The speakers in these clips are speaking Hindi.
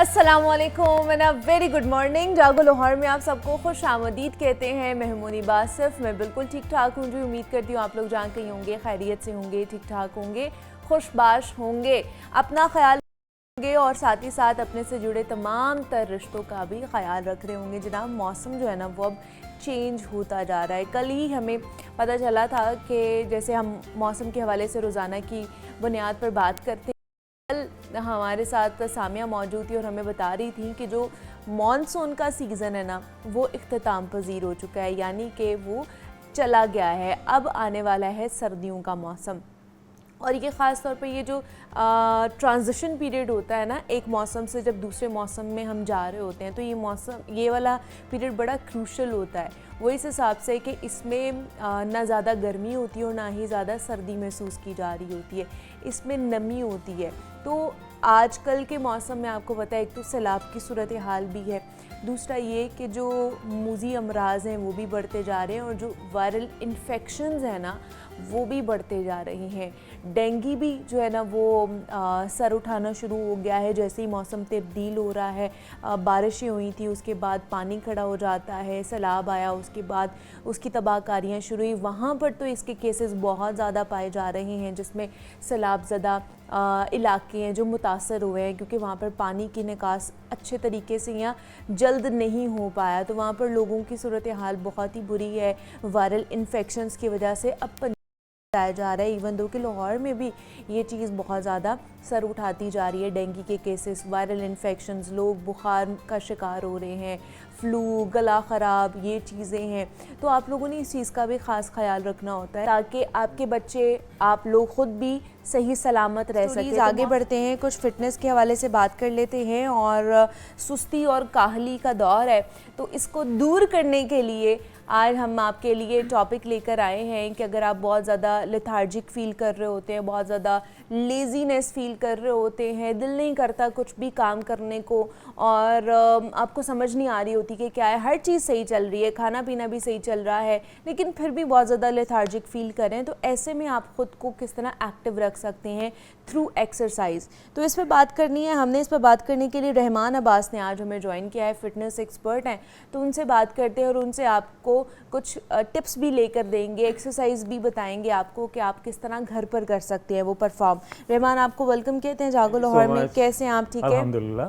अस्सलामुअलैकुम and a very good morning. जागो लाहौर में आप सबको खुश आमदीद कहते हैं। मैं हूं मुनीबा आसिफ। मैं बिल्कुल ठीक ठाक हूं जी। उम्मीद करती हूँ आप लोग जहाँ कहीं होंगे खैरियत से होंगे, ठीक ठाक होंगे, खुशबाश होंगे, अपना ख्याल होंगे और साथ ही साथ अपने से जुड़े तमाम तर रिश्तों का भी ख्याल रख रहे होंगे। जनाब मौसम जो है ना वो अब चेंज होता जा रहा है। कल ही हमें पता चला था कि जैसे हम मौसम के हवाले से रोज़ाना की बुनियाद पर बात करते हैं, कल हमारे साथ सामिया मौजूद थी और हमें बता रही थी कि जो मॉनसून का सीज़न है ना वो इख्तिताम पजीर हो चुका है, यानी कि वो चला गया है। अब आने वाला है सर्दियों का मौसम और ये ख़ास तौर पे ये जो ट्रांजिशन पीरियड होता है ना एक मौसम से जब दूसरे मौसम में हम जा रहे होते हैं, तो ये मौसम ये वाला पीरियड बड़ा क्रूशल होता है। वो इस हिसाब से कि इसमें ना ज़्यादा गर्मी होती है और ना ही ज़्यादा सर्दी महसूस की जा रही होती है, इसमें नमी होती है। तो आजकल के मौसम में आपको पता है एक तो सैलाब की सूरत हाल भी है, दूसरा ये कि जो मूज़ी अमराज हैं वो भी बढ़ते जा रहे हैं और जो वायरल इन्फेक्शंस हैं ना वो भी बढ़ते जा रहे हैं। डेंगू भी जो है ना वो सर उठाना शुरू हो गया है जैसे ही मौसम तब्दील हो रहा है। बारिशें हुई थी, उसके बाद पानी खड़ा हो जाता है, सैलाब आया, उसके बाद उसकी तबाहकारियाँ शुरू हुई। वहाँ पर तो इसके केसेस बहुत ज़्यादा पाए जा रहे हैं जिसमें सैलाब ज़दा इलाके हैं जो मुतासर हुए हैं, क्योंकि वहाँ पर पानी की निकास अच्छे तरीके से या जल्द नहीं हो पाया, तो वहाँ पर लोगों की सूरत हाल बहुत ही बुरी है वायरल इन्फेक्शंस की वजह से। अब बताया जा रहा है इवन दो कि लाहौर में भी ये चीज़ बहुत ज़्यादा सर उठाती जा रही है। डेंगू के केसेस, वायरल इन्फेक्शंस, लोग बुखार का शिकार हो रहे हैं, फ्लू, गला ख़राब, ये चीज़ें हैं। तो आप लोगों ने इस चीज़ का भी ख़ास ख्याल रखना होता है ताकि आपके बच्चे, आप लोग ख़ुद भी सही सलामत रह सकें। आगे बढ़ते हैं, कुछ फ़िटनेस के हवाले से बात कर लेते हैं। और सुस्ती और काहली का दौर है तो इसको दूर करने के लिए आज हम आपके लिए टॉपिक लेकर आए हैं कि अगर आप बहुत ज़्यादा लेथार्जिक फ़ील कर रहे होते हैं, बहुत ज़्यादा लेज़ीनेस फ़ील कर रहे होते हैं, दिल नहीं करता कुछ भी काम करने को और आपको समझ नहीं आ रही होती कि क्या है, हर चीज़ सही चल रही है, खाना पीना भी सही चल रहा है, लेकिन फिर भी बहुत ज़्यादा लेथार्जिक फ़ील करें, तो ऐसे में आप ख़ुद को किस तरह एक्टिव रख सकते हैं थ्रू एक्सरसाइज। तो इस पर बात करनी है हमने। इस पर बात करने के लिए रहमान अब्बास ने आज हमें ज्वाइन किया है, फ़िटनेस एक्सपर्ट हैं, तो उनसे बात करते हैं और उनसे आपको कुछ टिप्स भी लेकर देंगे, एक्सरसाइज भी बताएंगे आपको कि आप किस तरह घर पर कर सकते हैं वो परफॉर्म। रहमान, आपको वेलकम कहते हैं जागो लाहौर में। कैसे हैं आप? ठीक है, अल्हम्दुलिल्लाह।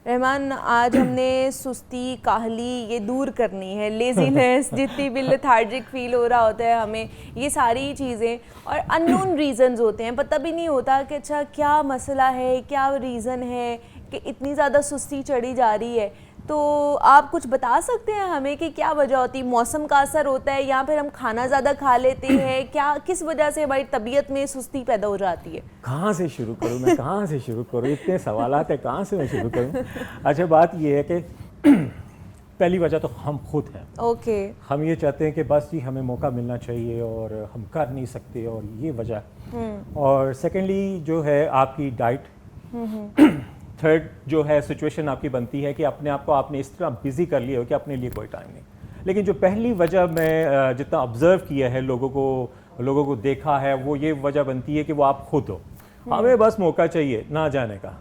रहमान, आज हमने सुस्ती, काहली ये दूर करनी है, लेजीनेस, जितनी भी लेथार्जिक फील हो रहा होता है हमें, ये सारी चीज़ें और अननोन रीज़न्स होते हैं, पता भी नहीं होता कि अच्छा क्या मसला है, क्या रीज़न है कि इतनी ज़्यादा सुस्ती चढ़ी जा रही है। तो आप कुछ बता सकते हैं हमें कि क्या वजह होती है? मौसम का असर होता है या फिर हम खाना ज़्यादा खा लेते हैं? क्या किस वजह से हमारी तबीयत में सुस्ती पैदा हो जाती है? कहाँ से शुरू करूँ मैं, कहाँ से शुरू करूँ, इतने सवालात है, कहाँ से मैं शुरू करूँ। अच्छा, बात ये है कि पहली वजह तो हम खुद हैं। ओके। हम ये चाहते हैं कि बस जी हमें मौका मिलना चाहिए और हम कर नहीं सकते, और ये वजह। और सेकेंडली जो है आपकी डाइट। थर्ड जो है सिचुएशन आपकी बनती है कि अपने आप को आपने इस तरह बिज़ी कर लिया हो कि अपने लिए कोई टाइम नहीं। लेकिन जो पहली वजह मैं जितना ऑब्ज़र्व किया है, लोगों को देखा है, वो ये वजह बनती है कि वो आप खुद हो। हमें बस मौका चाहिए ना जाने का,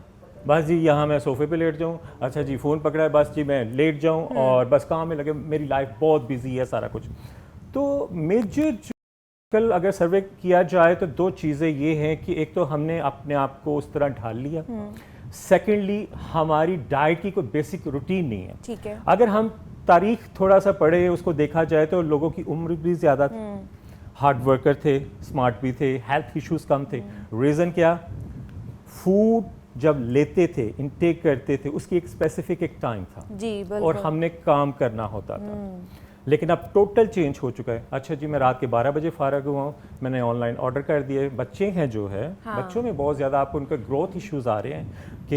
बस जी यहाँ मैं सोफ़े पे लेट जाऊँ, अच्छा जी फ़ोन पकड़ा है, बस जी मैं लेट जाऊँ और बस काम में लगे, मेरी लाइफ बहुत बिजी है, सारा कुछ। तो मेजर कल अगर सर्वे किया जाए तो दो चीज़ें ये हैं कि एक तो हमने अपने आप को उस तरह ढाल लिया, सेकेंडली हमारी डाइट की कोई बेसिक रूटीन नहीं है। ठीक है। अगर हम तारीख थोड़ा सा पढ़े, उसको देखा जाए तो लोगों की उम्र भी ज़्यादा थी, हार्ड वर्कर थे, स्मार्ट भी थे, हेल्थ इश्यूज कम थे। रीज़न क्या? फूड जब लेते थे, इनटेक करते थे, उसकी एक स्पेसिफिक एक टाइम था जी, और हमने काम करना होता था। लेकिन अब टोटल चेंज हो चुका है। अच्छा जी मैं रात के 12 बजे फारग हुआ हूँ, मैंने ऑनलाइन ऑर्डर कर दिए। बच्चे हैं जो है, हाँ। बच्चों में बहुत ज़्यादा आपको उनके ग्रोथ इश्यूज़ आ रहे हैं कि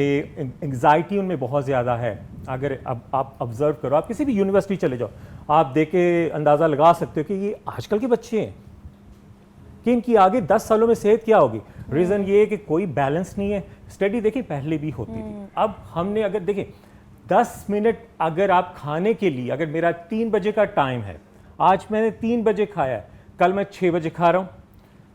एंग्जाइटी उनमें बहुत ज़्यादा है। अगर अब आप ऑब्ज़र्व करो, आप किसी भी यूनिवर्सिटी चले जाओ, आप देख के अंदाज़ा लगा सकते हो कि ये आजकल के बच्चे हैं कि इनकी आगे 10 सालों में सेहत क्या होगी। रीज़न ये है कि कोई बैलेंस नहीं है। स्टडी देखिए पहले भी होती थी, अब हमने अगर देखें 10 मिनट अगर आप खाने के लिए, अगर मेरा 3 बजे का टाइम है, आज मैंने 3 बजे खाया है, कल मैं 6 बजे खा रहा हूँ,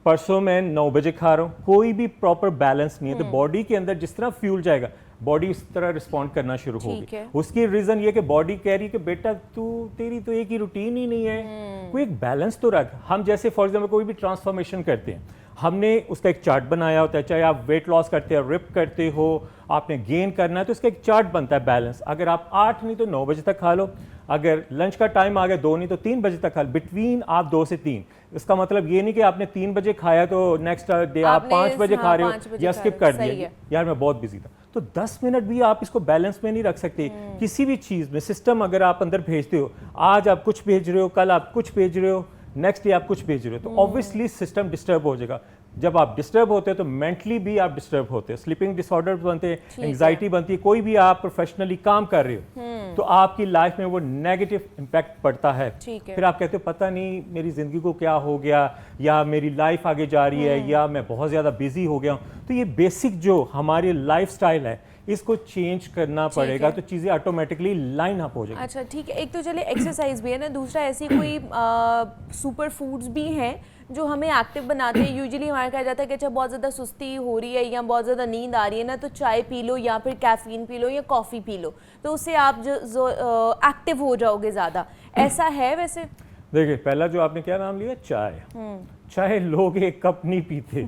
परसों मैं 9 बजे खा रहा हूँ, कोई भी प्रॉपर बैलेंस नहीं है। तो बॉडी के अंदर जिस तरह फ्यूल जाएगा, बॉडी इस तरह रिस्पॉन्ड करना शुरू ठीक होगी। है। उसकी रीज़न ये कि बॉडी कह रही है कि बेटा तेरी तो एक ही रूटीन ही नहीं है, कोई एक बैलेंस तो रख। हम जैसे फॉर एग्जाम्पल कोई भी ट्रांसफॉर्मेशन करते हैं, हमने उसका एक चार्ट बनाया होता है, चाहे आप वेट लॉस करते हो, रिप करते हो, आपने गेन करना है तो उसका एक चार्ट बनता है बैलेंस। अगर आप 8 नहीं तो 9 बजे तक खा लो, अगर लंच का टाइम आ गया 2 नहीं तो 3 बजे तक खा लो, बिटवीन आप 2 से 3। इसका मतलब ये नहीं कि आपने 3 बजे खाया तो नेक्स्ट डे आप 5 बजे खा रहे हो या स्किप कर दिया, यार मैं बहुत बिजी था। तो 10 मिनट भी आप इसको बैलेंस में नहीं रख सकते। किसी भी चीज़ में सिस्टम अगर आप अंदर भेजते हो, आज आप कुछ भेज रहे हो, कल आप कुछ भेज रहे हो, नेक्स्ट डे आप कुछ भेज रहे हो, तो ऑब्वियसली सिस्टम डिस्टर्ब हो जाएगा। जब आप डिस्टर्ब होते हैं तो मेंटली भी आप डिस्टर्ब होते हैं, स्लीपिंग डिसऑर्डर बनते हैं, एंजाइटी बनती है। कोई भी आप प्रोफेशनली काम कर रहे हो तो आपकी लाइफ में वो नेगेटिव इम्पैक्ट पड़ता है। फिर आप कहते हो पता नहीं मेरी ज़िंदगी को क्या हो गया, या मेरी लाइफ आगे जा रही है, या मैं बहुत ज़्यादा बिजी हो गया हूँ। तो ये बेसिक जो हमारी लाइफस्टाइल है इसको चेंज करना पड़ेगा, तो चीज़ें ऑटोमेटिकली लाइन अप हो जाएगी। अच्छा ठीक है, एक तो चले एक्सरसाइज भी है ना, दूसरा ऐसी कोई सुपर फूड्स भी हैं जो हमें एक्टिव बनाते हैं। यूजुअली हमारा कहा जाता है कि अच्छा बहुत ज़्यादा सुस्ती हो रही है या बहुत ज़्यादा नींद आ रही है ना, तो चाय पी लो या फिर कैफीन पी लो या कॉफ़ी पी लो, तो उससे आप जो एक्टिव हो जाओगे ज़्यादा। ऐसा है वैसे? देखिए, पहला जो आपने क्या नाम लिया, चाय। चाय लोग एक कप नहीं पीते।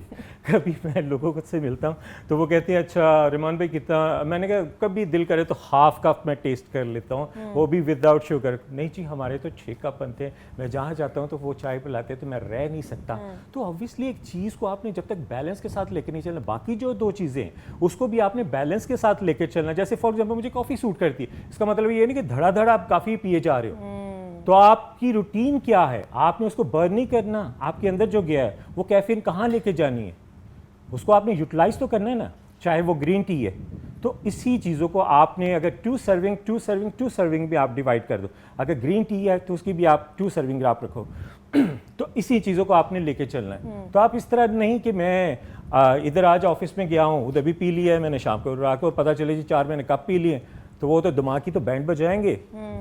कभी मैं लोगों से मिलता हूँ तो वो कहते हैं अच्छा रिमान भाई कितना, मैंने कहा कभी दिल करे तो हाफ कप मैं टेस्ट कर लेता हूँ, वो भी विदाउट शुगर। नहीं जी, हमारे तो 6 कप बनते हैं, मैं जहाँ जाता हूँ तो वो चाय पिलाते हैं तो मैं रह नहीं सकता। तो ऑब्वियसली एक चीज़ को आपने जब तक बैलेंस के साथ लेकर नहीं चलना, बाकी जो 2 चीज़ें हैं उसको भी आपने बैलेंस के साथ लेकर चलना। जैसे फॉर एग्जाम्पल मुझे कॉफ़ी सूट करती है, इसका मतलब ये नहीं कि धड़ाधड़ आप काफ़ी पिए जा रहे हो। तो आपकी रूटीन क्या है, आपने उसको बर्न नहीं करना। आपके अंदर जो गया है वो कैफीन कहाँ लेके जानी है, उसको आपने यूटिलाइज तो करना है ना, चाहे वो ग्रीन टी है। तो इसी चीज़ों को आपने अगर 2 सर्विंग भी आप डिवाइड कर दो, अगर ग्रीन टी है तो उसकी भी आप 2 सर्विंग आप रखो। तो इसी चीज़ों को आपने लेके चलना है। तो आप इस तरह नहीं कि मैं इधर आज ऑफिस में गया हूँ, उधर भी पी लिया है मैंने, शाम को रात को पता चले जी 4 मैंने कप पी लिए, तो वो तो दिमाग की तो बैंड बजाएंगे।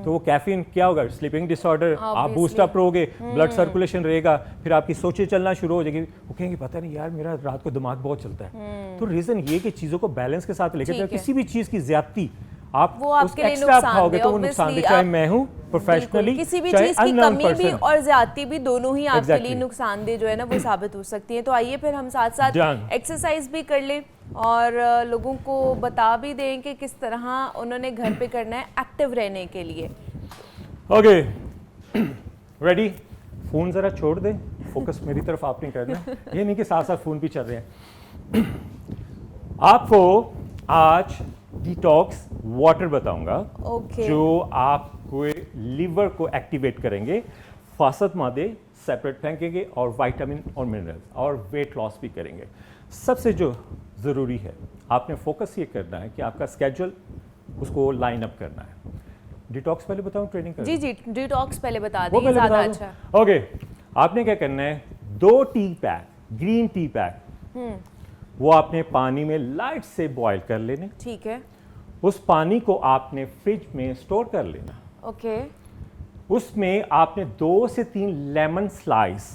तो वो कैफीन क्या होगा, स्लीपिंग डिसऑर्डर, आप बूस्ट अप रहोगे, ब्लड सर्कुलेशन रहेगा, फिर आपकी सोचें चलना शुरू हो जाएगी। वो कहेंगे पता नहीं यार मेरा रात को दिमाग बहुत चलता है। तो रीज़न ये कि चीज़ों को बैलेंस के साथ लेकर किसी भी चीज़ की ज्यादती आप वो आपके लिए एक्स्ट्रा खाओगे तो वो नुकसान नुकसान दे, चाहे मैं हूँ प्रोफेशनली, किसी भी चाहे चीज की अननोन कमी भी पर्सन। और ज्यादती भी दोनों ही आपके लिए Exactly. नुकसानदेह जो है ना वो साबित हो सकती है। तो आइए फिर हम साथ साथ एक्सरसाइज भी कर लें और लोगों को बता भी दें कि किस तरह उन्होंने घर पे करना है एक्टिव रहने के लिए। Okay, ready? फोन जरा छोड़ दे, फोकस मेरी तरफ आपने करना है, ये नहीं कि साथ साथ फोन भी चल रहे हैं। आपको आज डिटॉक्स वाटर बताऊंगा, जो आपको लिवर को एक्टिवेट करेंगे, फासद मादे सेपरेट फेंकेंगे और विटामिन और मिनरल्स और वेट लॉस भी करेंगे। सबसे जो ज़रूरी है आपने फोकस ये करना है कि आपका स्केड्यूल उसको लाइन अप करना है। डिटॉक्स पहले बताऊं, ट्रेनिंग कर जी डिटॉक्स पहले बता दें, ज़्यादा अच्छा। ओके, आपने क्या करना है, 2 T pack green tea pack वो आपने पानी में लाइट से बॉईल कर लेने। ठीक है। उस पानी को आपने फ्रिज में स्टोर कर लेना। ओके। उसमें आपने 2 से 3 लेमन स्लाइस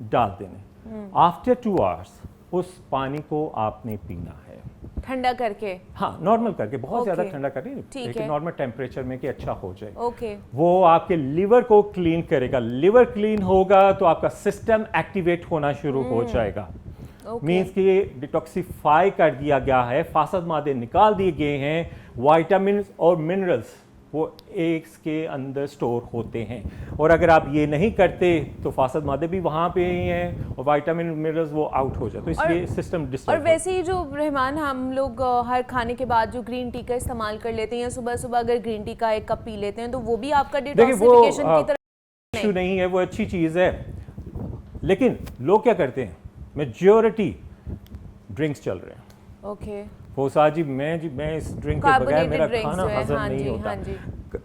डाल देने। आफ्टर 2 आवर्स उस पानी को आपने पीना है, ठंडा करके। हाँ, नॉर्मल करके, बहुत ज्यादा ठंडा करके, ठीक एक नॉर्मल टेम्परेचर में कि अच्छा हो जाए। ओके। वो आपके लिवर को क्लीन करेगा। लिवर क्लीन होगा तो आपका सिस्टम एक्टिवेट होना शुरू हो जाएगा। मीन्स कि डिटॉक्सिफाई कर दिया गया है, फासद मादे निकाल दिए गए हैं, विटामिन और मिनरल्स वो एग्स के अंदर स्टोर होते हैं। और अगर आप ये नहीं करते तो फासद मादे भी वहाँ पे ही हैं और विटामिन मिनरल्स वो आउट हो जाए, तो इसलिए सिस्टम डिस्टर्ब। और वैसे ही जो रहमान, हम लोग हर खाने के बाद जो ग्रीन टी का इस्तेमाल कर लेते हैं, सुबह सुबह अगर ग्रीन टी का 1 कप पी लेते हैं तो वो भी आपका डिटॉक्सिफिकेशन की तरह इशू नहीं है, वो अच्छी चीज़ है। लेकिन लोग क्या करते हैं, मेजॉरिटी ड्रिंक्स चल रहे हैं। ओके। फोसाद जी, मैं इस ड्रिंक के बगैर मेरा खाना हजम नहीं होता।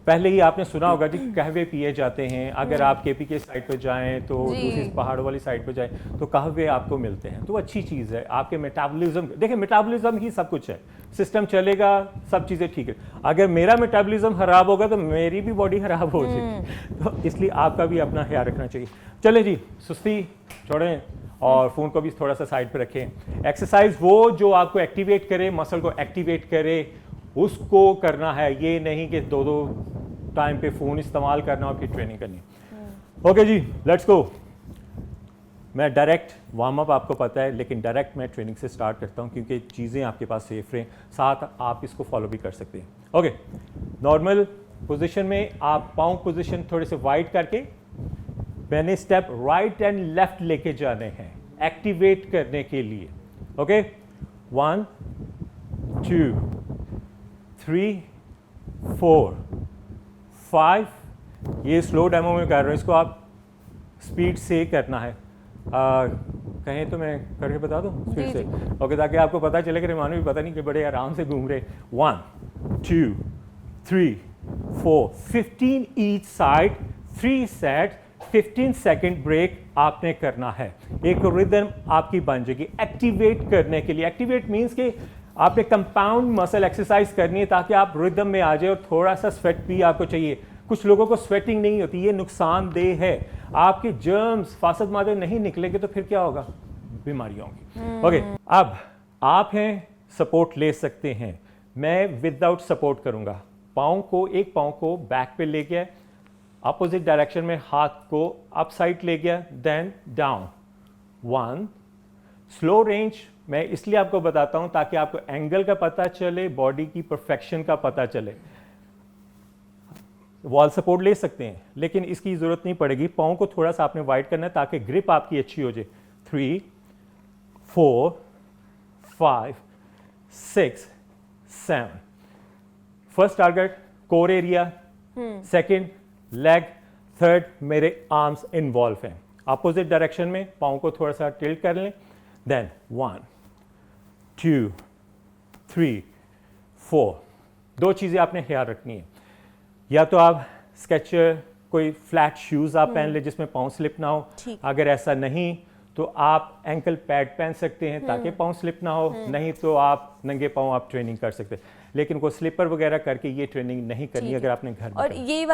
पहले ही आपने सुना होगा जी, कहवे पिए जाते हैं। अगर आप केपी के साइड पर जाएं तो दूसरी पहाड़ों वाली साइड पर जाएं तो कहवे आपको मिलते हैं, तो अच्छी चीज़ है। आपके मेटाबॉलिज्म, देखिए मेटाबॉलिज्म ही सब कुछ है, सिस्टम चलेगा, सब चीज़ें ठीक है। अगर मेरा मेटाबॉलिज्म खराब होगा तो मेरी भी बॉडी खराब हो जाएगी, तो इसलिए आपका भी अपना ख्याल रखना चाहिए। चलें जी, सुस्ती छोड़ें और फ़ोन को भी थोड़ा सा साइड पे रखें। एक्सरसाइज वो जो आपको एक्टिवेट करे, मसल को एक्टिवेट करे, उसको करना है, ये नहीं कि दो दो टाइम पे फ़ोन इस्तेमाल करना और फिर ट्रेनिंग करनी। ओके जी, लेट्स गो। मैं डायरेक्ट वार्म अप आपको पता है, लेकिन डायरेक्ट मैं ट्रेनिंग से स्टार्ट करता हूँ क्योंकि चीज़ें आपके पास सेफ रहें, साथ आप इसको फॉलो भी कर सकते हैं। ओके, नॉर्मल पोजीशन में आप पाँव पोजीशन थोड़े से वाइड करके मैंने स्टेप राइट एंड लेफ्ट लेके जाने हैं एक्टिवेट करने के लिए। ओके, 1 2 3 4 5। ये स्लो डेमो में कर रहा हूँ, इसको आप स्पीड से करना है। कहें तो मैं करके बता दूँ स्पीड से? ओके, ताकि आपको पता चले कि रिमानो भी पता नहीं कि बड़े आराम से घूम रहे। 1 2 3 4 15 each side, 3 set, 15 second break आपने करना है। एक रिदम आपकी बन जाएगी एक्टिवेट करने के लिए। एक्टिवेट मीन्स कि आपने कंपाउंड मसल एक्सरसाइज करनी है ताकि आप रिदम में आ जाए, और थोड़ा सा स्वेट भी आपको चाहिए। कुछ लोगों को स्वेटिंग नहीं होती, ये नुकसानदेह है। आपके जर्म्स फासद मादे नहीं निकलेंगे तो फिर क्या होगा? बीमारियां होंगी। ओके, अब आप हैं सपोर्ट ले सकते हैं, मैं विदाउट सपोर्ट करूंगा। एक पाँव को बैक पे ले गया, अपोजिट डायरेक्शन में हाथ को अप साइड ले गया, देन डाउन। 1 स्लो रेंज मैं इसलिए आपको बताता हूं ताकि आपको एंगल का पता चले, बॉडी की परफेक्शन का पता चले। वॉल सपोर्ट ले सकते हैं लेकिन इसकी जरूरत नहीं पड़ेगी। पाँव को थोड़ा सा आपने वाइड करना है ताकि ग्रिप आपकी अच्छी हो जाए। 3 4 5 6 7। First target core area, second leg, third मेरे आर्म्स इन्वॉल्व हैं। अपोजिट डायरेक्शन में पाँव को थोड़ा सा टिल्ट कर लें, देन 1 2 3 4। दो चीज़ें आपने ख्याल रखनी है, या तो आप स्केचर कोई फ्लैट शूज़ आप पहन ले जिसमें पाँव स्लिप ना हो। अगर ऐसा नहीं तो आप एंकल पैड पहन सकते हैं ताकि पाँव स्लिप ना हो, नहीं तो आप नंगे पाँव आप ट्रेनिंग कर सकते हैं। लेकिन कोई स्लीपर वगैरह करके ये ट्रेनिंग नहीं करनी अगर आपने घर में। और ये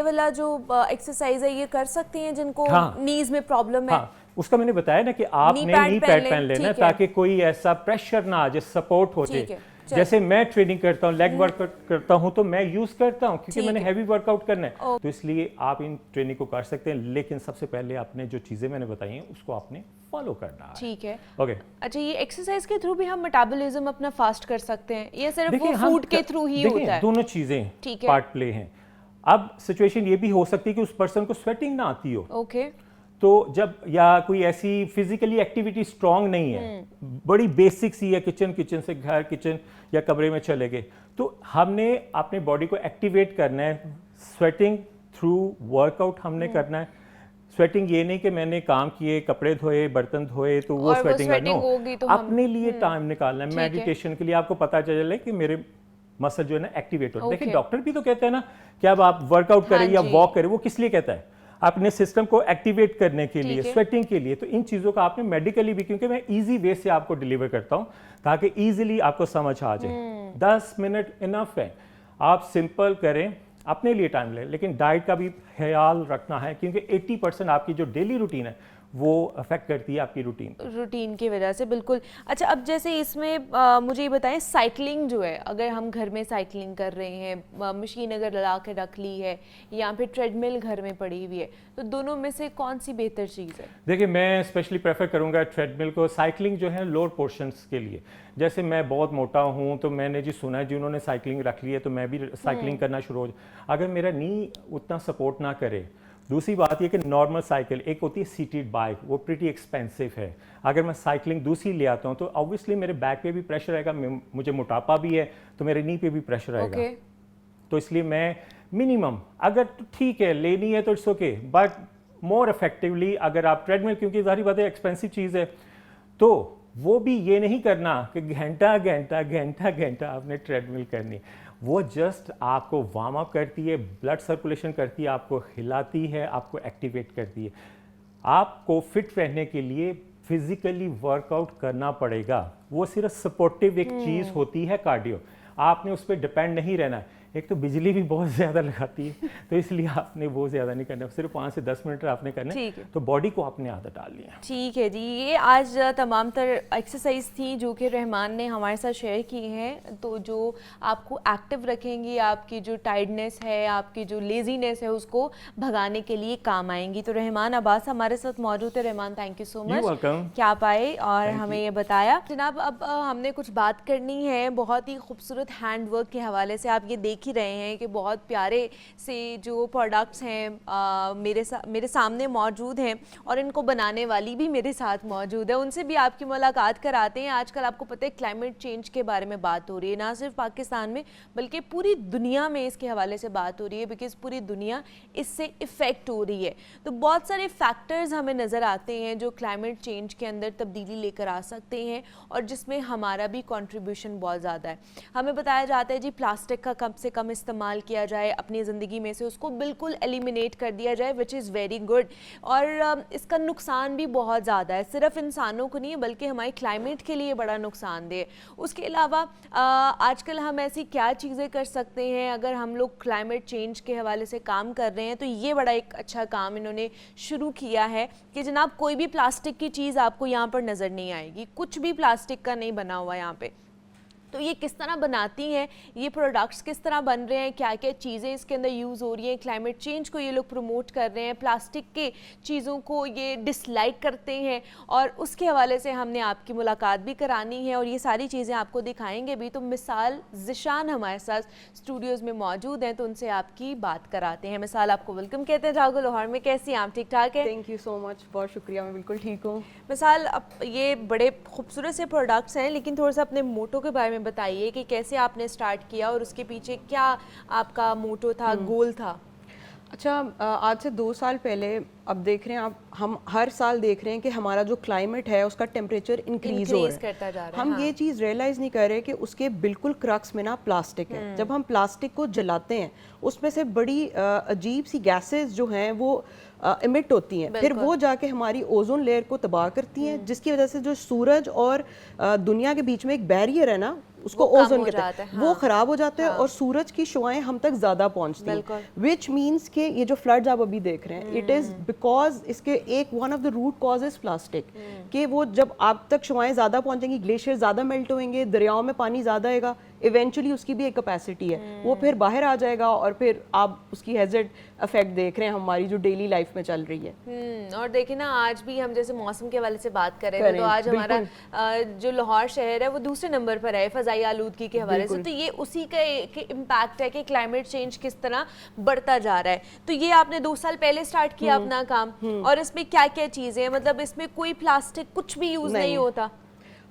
वाला जो एक्सरसाइज है ये कर सकते हैं जिनको नीज में प्रॉब्लम है। हाँ, उसका मैंने बताया ना कि आपने नी पैड पहन लेना ताकि कोई ऐसा प्रेशर ना आ जाए, सपोर्ट हो जाए। जैसे मैं ट्रेनिंग करता हूँ, लेग वर्कआउट करता हूँ तो मैं यूज करता हूँ क्योंकि मैंने हैवी वर्कआउट करना है, तो इसलिए आप इन ट्रेनिंग को कर सकते हैं। लेकिन सबसे पहले आपने जो चीजें मैंने बताई हैं उसको आपने फॉलो करना है। ठीक है, ओके। अच्छा, ये एक्सरसाइज के थ्रू भी हम मेटाबॉलिज्म अपना फास्ट कर सकते हैं, ये सिर्फ वो फूड के थ्रू ही होता है? दोनों चीजें पार्ट प्ले हैं। अब सिचुएशन ये भी हो सकती है कि उस पर्सन को स्वेटिंग ना आती हो। ओके, तो जब या कोई ऐसी फिजिकली एक्टिविटी स्ट्रांग नहीं है, बड़ी बेसिक सी है, किचन से घर, किचन या कमरे में चले गए, तो हमने अपने बॉडी को एक्टिवेट करना है। स्वेटिंग थ्रू वर्कआउट हमने करना है। स्वेटिंग ये नहीं कि मैंने काम किए, कपड़े धोए, बर्तन धोए तो वो स्वेटिंग है। तो अपने लिए टाइम निकालना है मेडिटेशन के लिए। आपको पता चले कि मेरे मसल जो है ना एक्टिवेट हो। देखिए डॉक्टर भी तो कहते हैं ना कि अब आप वर्कआउट करें या वॉक करें, वो किस लिए कहता है? अपने सिस्टम को एक्टिवेट करने के लिए, स्वेटिंग के लिए। तो इन चीज़ों का आपने मेडिकली भी, क्योंकि मैं इजी वे से आपको डिलीवर करता हूं ताकि इजीली आपको समझ आ जाए। 10 मिनट इनफ है, आप सिंपल करें, अपने लिए टाइम लें, लेकिन डाइट का भी ख्याल रखना है क्योंकि 80% आपकी जो डेली रूटीन है वो अफेक्ट करती है आपकी रूटीन की वजह से। बिल्कुल। अच्छा, अब जैसे इसमें मुझे ये बताएं, साइकिलिंग जो है, अगर हम घर में साइकिलिंग कर रहे हैं, मशीन अगर लगा के रख ली है या फिर ट्रेडमिल घर में पड़ी हुई है, तो दोनों में से कौन सी बेहतर चीज़ है? देखिए, मैं स्पेशली प्रेफर करूंगा ट्रेडमिल को। साइकिलिंग जो है लोअर पोर्शंस के लिए, जैसे मैं बहुत मोटा हूं तो मैंने जी सुना है जिन्होंने साइकिलिंग रख ली है तो मैं भी साइकिलिंग करना शुरू हो जाए। अगर मेरा नी उतना सपोर्ट ना करे, दूसरी बात ये कि नॉर्मल साइकिल एक होती है सीटेड बाइक, वो प्रीटी एक्सपेंसिव है। अगर मैं साइकिलिंग दूसरी ले आता हूँ तो ऑब्वियसली मेरे बैक पे भी प्रेशर आएगा, मुझे मोटापा भी है तो मेरे नी पे भी प्रेशर आएगा। तो इसलिए मैं मिनिमम, अगर ठीक है लेनी है तो it's okay, but more effectively अगर आप ट्रेडमिल, क्योंकि सारी बातें एक्सपेंसिव चीज़ है, तो वो भी ये नहीं करना कि घंटा घंटा आपने ट्रेडमिल करनी। वो जस्ट आपको वार्म अप करती है, ब्लड सर्कुलेशन करती है, आपको हिलाती है, आपको एक्टिवेट करती है। आपको फिट रहने के लिए फिजिकली वर्कआउट करना पड़ेगा, वो सिर्फ सपोर्टिव एक चीज़ होती है कार्डियो। आपने उस पर डिपेंड नहीं रहना है। एक तो बिजली भी बहुत ज़्यादा लगाती है, तो इसलिए आपने वो ज़्यादा नहीं करना, सिर्फ 5 से 10 मिनट आपने करना है, तो बॉडी को आपने आदत डालनी है। ठीक है जी, ये आज तमाम तर एक्सरसाइज थी जो कि रहमान ने हमारे साथ शेयर की हैं, तो जो आपको एक्टिव रखेंगी, आपकी जो टायर्डनेस है, आपकी जो लेजीनेस है, उसको भगाने के लिए काम आएंगी। तो रहमान अब्बास हमारे साथ मौजूद है। Rahman, thank you so much कि आप आए और हमें ये बताया। जनाब, अब हमने कुछ बात करनी है बहुत ही खूबसूरत हैंडवर्क के हवाले से। आप ये देख ही रहे हैं कि बहुत प्यारे से जो प्रोडक्ट्स हैं मेरे सामने मौजूद हैं, और इनको बनाने वाली भी मेरे साथ मौजूद है। उनसे भी आपकी मुलाकात कराते हैं। आजकल आपको पता है क्लाइमेट चेंज के बारे में बात हो रही है, ना सिर्फ पाकिस्तान में बल्कि पूरी दुनिया में इसके हवाले से बात हो रही है, बिकॉज पूरी दुनिया इससे इफ़ेक्ट हो रही है। तो बहुत सारे फैक्टर्स हमें नज़र आते हैं जो क्लाइमेट चेंज के अंदर तब्दीली लेकर आ सकते हैं, और जिसमें हमारा भी कंट्रीब्यूशन बहुत ज़्यादा है। हमें बताया जाता है जी प्लास्टिक का कम से कम इस्तेमाल किया जाए अपनी ज़िंदगी में से, उसको बिल्कुल एलिमिनेट कर दिया जाए, विच इज़ वेरी गुड। और इसका नुकसान भी बहुत ज़्यादा है, सिर्फ इंसानों को नहीं है बल्कि हमारे क्लाइमेट के लिए बड़ा नुकसानदेह है। उसके अलावा आजकल हम ऐसी क्या चीज़ें कर सकते हैं, अगर हम लोग क्लाइमेट चेंज के हवाले से काम कर रहे हैं, तो ये बड़ा एक अच्छा काम इन्होंने शुरू किया है कि जनाब कोई भी प्लास्टिक की चीज़ आपको यहाँ पर नज़र नहीं आएगी, कुछ भी प्लास्टिक का नहीं बना हुआ यहाँ पे। तो ये किस तरह बनाती हैं, ये प्रोडक्ट्स किस तरह बन रहे हैं, क्या क्या चीज़ें इसके अंदर यूज़ हो रही हैं, क्लाइमेट चेंज को ये लोग प्रमोट कर रहे हैं, प्लास्टिक के चीज़ों को ये डिसलाइक करते हैं, और उसके हवाले से हमने आपकी मुलाकात भी करानी है और ये सारी चीज़ें आपको दिखाएंगे भी। तो मिसाल ज़िशान हमारे साथ स्टूडियोज़ में मौजूद हैं, तो उनसे आपकी बात कराते हैं। मिसाल, आपको वेलकम कहते हैं जागो लाहौर में। कैसी हैं आप? ठीक ठाक है? थैंक यू सो मच, बहुत शुक्रिया, मैं बिल्कुल ठीक हूँ। मिसाल, अब ये बड़े खूबसूरत से प्रोडक्ट्स हैं, लेकिन थोड़ा सा अपने मोटो के बारे में बताइए कि कैसे आपने स्टार्ट किया और उसके पीछे क्या आपका मोटो था, गोल था? अच्छा, आज से 2 साल पहले, अब देख रहे हैं आप, हम हर साल देख रहे हैं कि हमारा जो क्लाइमेट है उसका टेम्परेचर इंक्रीज हो करता जा रहा है। हम ये चीज़ रियलाइज़ नहीं कर रहे कि उसके बिल्कुल क्रक्स में ना प्लास्टिक है। जब हम प्लास्टिक को जलाते हैं उसमें से बड़ी अजीब सी गैसेस जो हैं वो इमिट होती हैं, फिर वो जाके हमारी ओजोन लेयर को तबाह करती हैं, जिसकी वजह से जो सूरज और दुनिया के बीच में एक बैरियर है ना, उसको ओजोन कहते हैं, वो खराब हो जाता है और सूरज की शुआएं हम तक ज्यादा पहुंचती हैं, विच मीन्स के ये जो फ्लड्स आप अभी देख रहे हैं, इट इज बिकॉज इसके एक one of the root cause is plastic, कि वो जब आप तक शुआएं ज्यादा पहुंचेंगी, ग्लेशियर ज्यादा मेल्ट होंगे, दरियाओं में पानी ज्यादा आएगा, इवेंचुअली उसकी भी एक कैपेसिटी है, वो फिर बाहर आ जाएगा और फिर आप उसकी हैजर्ड इफेक्ट देख रहे हैं हमारी जो डेली लाइफ में चल रही है। और देखिए ना, आज भी हम जैसे मौसम के हवाले से बात कर रहे थे, तो आज हमारा जो लाहौर शहर है वो दूसरे नंबर पर है फ़ज़ाई आलूदगी के हवाले से। तो ये उसी का इम्पैक्ट है कि क्लाइमेट चेंज किस तरह बढ़ता जा रहा है। तो ये आपने 2 साल पहले स्टार्ट किया अपना काम, और इसमें क्या क्या चीज़ें हैं, मतलब इसमें कोई प्लास्टिक कुछ भी यूज़ नहीं होता?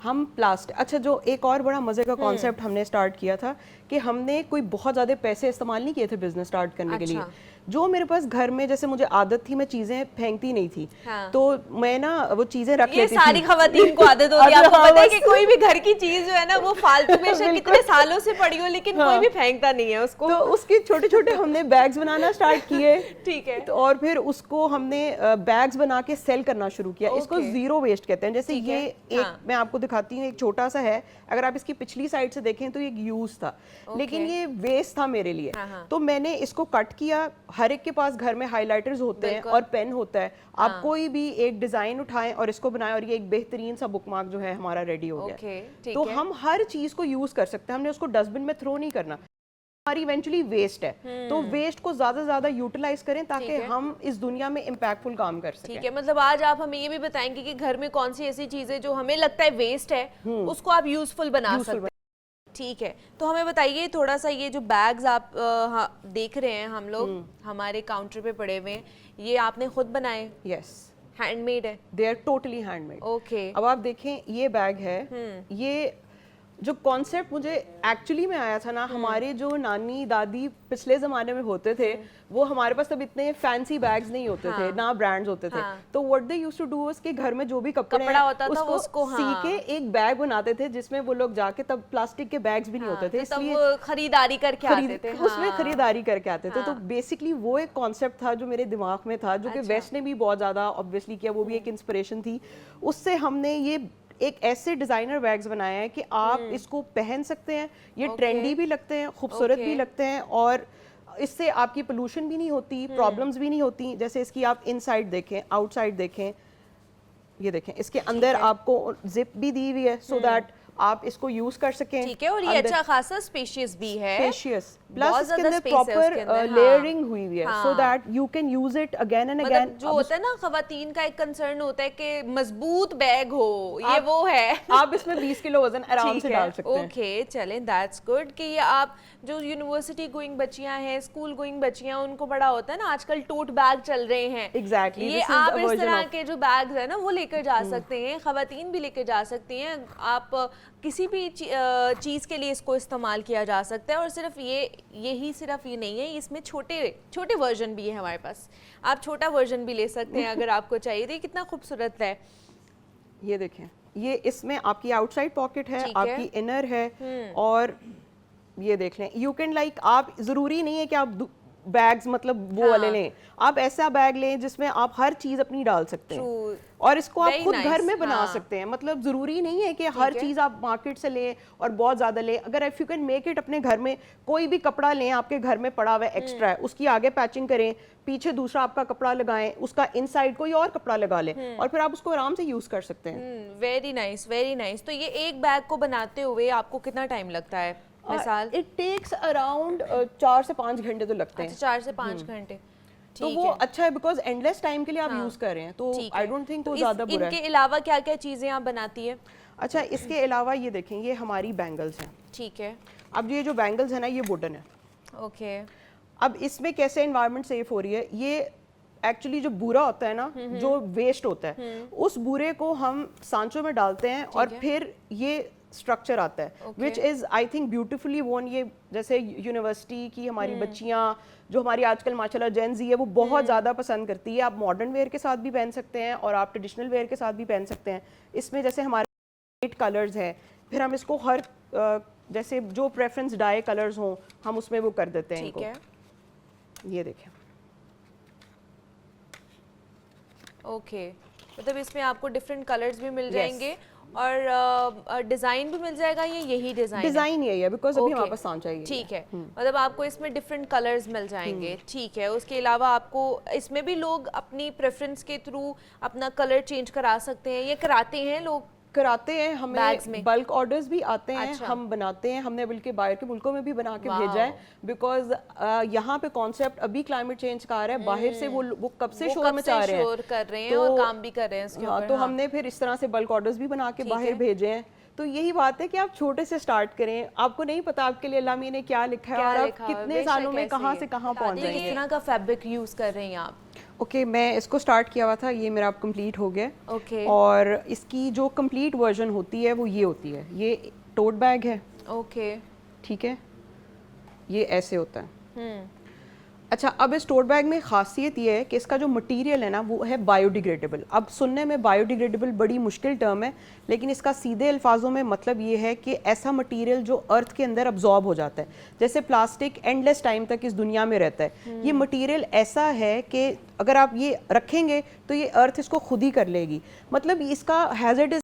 हम प्लास्टिक, अच्छा, जो एक और बड़ा मज़े का कॉन्सेप्ट हमने स्टार्ट किया था कि हमने कोई बहुत ज़्यादा पैसे इस्तेमाल नहीं किए थे बिजनेस स्टार्ट करने के लिए। जो मेरे पास घर में, जैसे मुझे आदत थी, मैं चीज़ें फेंकती नहीं थी, तो मैं ना वो चीज़ें रख लेती थी। ये सारी खवातीन को आदत होती है, आपको पता है कि कोई भी घर की चीज़ जो है ना वो फालतू में से कितने सालों से पड़ी हो, लेकिन कोई भी फेंकता नहीं है उसको। तो उसके छोटे छोटे हमने बैग्स बनाना स्टार्ट किए, ठीक है, तो और फिर उसको हमने बैग्स बना के सेल करना शुरू किया। इसको जीरो वेस्ट कहते हैं। जैसे ये एक मैं आपको दिखाती हूँ, एक छोटा सा है, अगर आप इसकी पिछली साइड से देखें तो ये यूज था, लेकिन ये वेस्ट था मेरे लिए, तो मैंने इसको कट किया। हर एक के पास घर में हाइलाइटर्स होते हैं और पेन होता है, आप कोई भी एक डिजाइन उठाएं और इसको बनाएं, और ये एक बेहतरीन सा बुकमार्क जो है हमारा रेडी हो गया। तो हम हर चीज को यूज कर सकते हैं, हमने उसको डस्टबिन में थ्रो नहीं करना। हमारी इवेंचुअली वेस्ट है, तो वेस्ट को ज्यादा से ज्यादा यूटिलाइज करें ताकि हम इस दुनिया में इम्पैक्टफुल काम कर सकें। ठीक है, मतलब आज आप हमें ये भी बताएंगे कि घर में कौन सी ऐसी चीजें जो हमें लगता है वेस्ट है उसको आप यूजफुल बना सकते हैं। ठीक है, तो हमें बताइए थोड़ा सा, ये जो बैग्स आप देख रहे हैं हम लोग हमारे काउंटर पे पड़े हुए हैं, ये आपने खुद बनाए? यस, हैंडमेड है? They are totally handmade. Okay, अब आप देखें, ये बैग है, ये जो कॉन्सेप्ट मुझे एक्चुअली में आया था ना, हमारे जो नानी दादी पिछले जमाने में होते थे, वो हमारे पास तब इतने फैंसी बैग्स नहीं होते थे, ना ब्रांड्स होते थे, तो what they used to do is कि घर में जो भी कपड़ा होता था उसको सी के एक बैग बनाते थे, जिसमें वो लोग जाके, तब प्लास्टिक के बैग्स भी नहीं होते थे, इसलिए वो खरीदारी करके आते थे, उसमें खरीदारी करके आते थे। तो बेसिकली वो एक कॉन्सेप्ट था जो मेरे दिमाग में था, जो कि वेस्ट ने भी बहुत ज्यादा ऑब्वियसली किया, वो भी एक इंस्पिरेशन थी। उससे हमने ये एक ऐसे डिजाइनर बैग्स बनाए हैं कि आप इसको पहन सकते हैं, ये ट्रेंडी भी लगते हैं, खूबसूरत भी लगते हैं, और इससे आपकी पोल्यूशन भी नहीं होती, प्रॉब्लम्स भी नहीं होती। जैसे इसकी आप इनसाइड देखें, आउटसाइड देखें, ये देखें, इसके अंदर आपको जिप भी दी हुई है सो दैट आप इसको यूज कर सकें। ठीक है, और ये अच्छा खासा स्पेशियस भी है, स्पेशियस, प्लस इसके अंदर प्रॉपर लेयरिंग हुई हुई है so that you can use it again and again. जो होता है ना खवातीन का एक कंसर्न होता है कि मजबूत बैग हो, ये वो है। आप इसमें 20 किलो वजन आराम से डाल सकते हैं। ओके, चलें, दैट्स गुड कि ये आप जो यूनिवर्सिटी गोइंग बच्चियां हैं, स्कूल गोइंग बच्चियां, उनको बड़ा होता है ना आजकल टोट बैग चल रहे हैं। एग्जैक्टली, ये आप इस तरह के जो बैग्स है ना वो लेकर जा सकते हैं, खवातीन भी लेकर जा सकती हैं, आप किसी भी चीज़ के लिए इसको इस्तेमाल किया जा सकता है। और सिर्फ यही सिर्फ ये नहीं है, इसमें छोटे वर्जन भी है हमारे पास, आप छोटा वर्जन भी ले सकते हैं अगर आपको चाहिए। तो कितना खूबसूरत है, ये देखें, ये इसमें आपकी आउटसाइड पॉकेट है, आपकी इनर है, और ये देख लें, यू कैन लाइक, आप ज़रूरी नहीं है कि आप बैग्स मतलब वो वाले लें, आप ऐसा बैग लें जिसमें आप हर चीज़ अपनी डाल सकते हैं, और इसको आप खुद घर में बना सकते हैं। मतलब ज़रूरी नहीं है कि हर चीज़ आप मार्केट से लें और बहुत ज़्यादा लें। अगर if you can make it अपने घर में, कोई भी कपड़ा लें आपके घर में पड़ा हुआ है एक्स्ट्रा है, उसकी आगे पैचिंग करें, पीछे दूसरा आपका कपड़ा लगाएं, उसका इनसाइड कोई और कपड़ा लगा लें, और फिर आप उसको आराम से यूज़ कर सकते हैं। Very nice, very nice. तो ये एक बैग को बनाते हुए आपको कितना टाइम लगता है मिसाल? इट टेक्स अराउंड 4 से 5 घंटे तो लगते हैं। 4 से 5 घंटे, तो वो अच्छा है बिकॉज एंडलेस टाइम के लिए आप यूज कर रहे हैं, तो आई डोंट थिंक तो ज्यादा बुरा है। इनके अलावा क्या क्या चीजें आप बनाती है? अच्छा, इसके अलावा ये देखें, ये हमारी बैंगल्स हैं। ठीक है, अब ये जो बैंगल्स है ना, ये वुडन है। ओके, अब इसमें कैसे एनवायरनमेंट सेफ हो रही है, ये एक्चुअली जो बूरा होता है ना, जो वेस्ट होता है, उस बूरे को हम सांचों में डालते हैं, और फिर ये स्ट्रक्चर आता है which is I think beautifully वोन। ये जैसे यूनिवर्सिटी की हमारी बच्चियाँ जो हमारी आजकल माशाल्लाह जेन ज़ी है, वो बहुत ज़्यादा पसंद करती है। आप मॉडर्न वेयर के साथ भी पहन सकते हैं और आप ट्रेडिशनल वेयर के साथ भी पहन सकते हैं। इसमें जैसे हमारे 8 कलर्स हैं, फिर हम इसको हर जैसे जो प्रेफरेंस डाई कलर्स हों हम उसमें वो कर देते हैं इनको। ये देखें, ओके, मतलब इसमें आपको डिफरेंट कलर्स भी मिल जाएंगे और डिजाइन भी मिल जाएगा। ये यही डिजाइन यही है बिकॉज अभी हमारे पास सांचा ही है। ठीक है, मतलब आपको इसमें डिफरेंट कलर्स मिल जाएंगे। ठीक है, उसके अलावा आपको इसमें भी लोग अपनी प्रेफरेंस के थ्रू अपना कलर चेंज करा सकते हैं, ये कराते हैं लोग? कराते हैं, हमें बल्क ऑर्डर्स भी आते हैं। अच्छा। हम बनाते हैं, हमने बल्कि बाहर के मुल्कों में भी बना के भेजा है बिकॉज यहाँ पे कॉन्सेप्ट अभी क्लाइमेट चेंज का आ रहा है, बाहर से वो कब से शोर मचा रहे हैं, कर रहे हैं और काम भी कर रहे हैं इसके ऊपर। तो हमने फिर इस तरह से बल्क ऑर्डर्स भी बना के बाहर भेजे हैं। तो यही बात है कि आप छोटे से स्टार्ट करें, आपको नहीं पता आपके लिए अल्लाह मियां ने क्या लिखा है और आप कितने सालों में कहाँ से कहाँ पहुँच जाएंगे। किस तरह का फैब्रिक यूज कर रहे हैं आप? ओके, मैं इसको स्टार्ट किया हुआ था, ये मेरा अब कंप्लीट हो गया। और इसकी जो कंप्लीट वर्जन होती है वो ये होती है, ये टोट बैग है। ओके, ठीक है, ये ऐसे होता है। अच्छा, अब इस टोट बैग में खासियत ये है कि इसका जो मटेरियल है ना वो है बायोडिग्रेडेबल। अब सुनने में बायोडिग्रेडेबल बड़ी मुश्किल टर्म है, लेकिन इसका सीधे अल्फाजों में मतलब ये है कि ऐसा मटेरियल जो अर्थ के अंदर अब्जॉर्ब हो जाता है। जैसे प्लास्टिक एंडलेस टाइम तक इस दुनिया में रहता है, ये मटेरियल ऐसा है कि अगर आप ये रखेंगे तो ये अर्थ इसको खुद ही कर लेगी। मतलब इसका हैजर्डस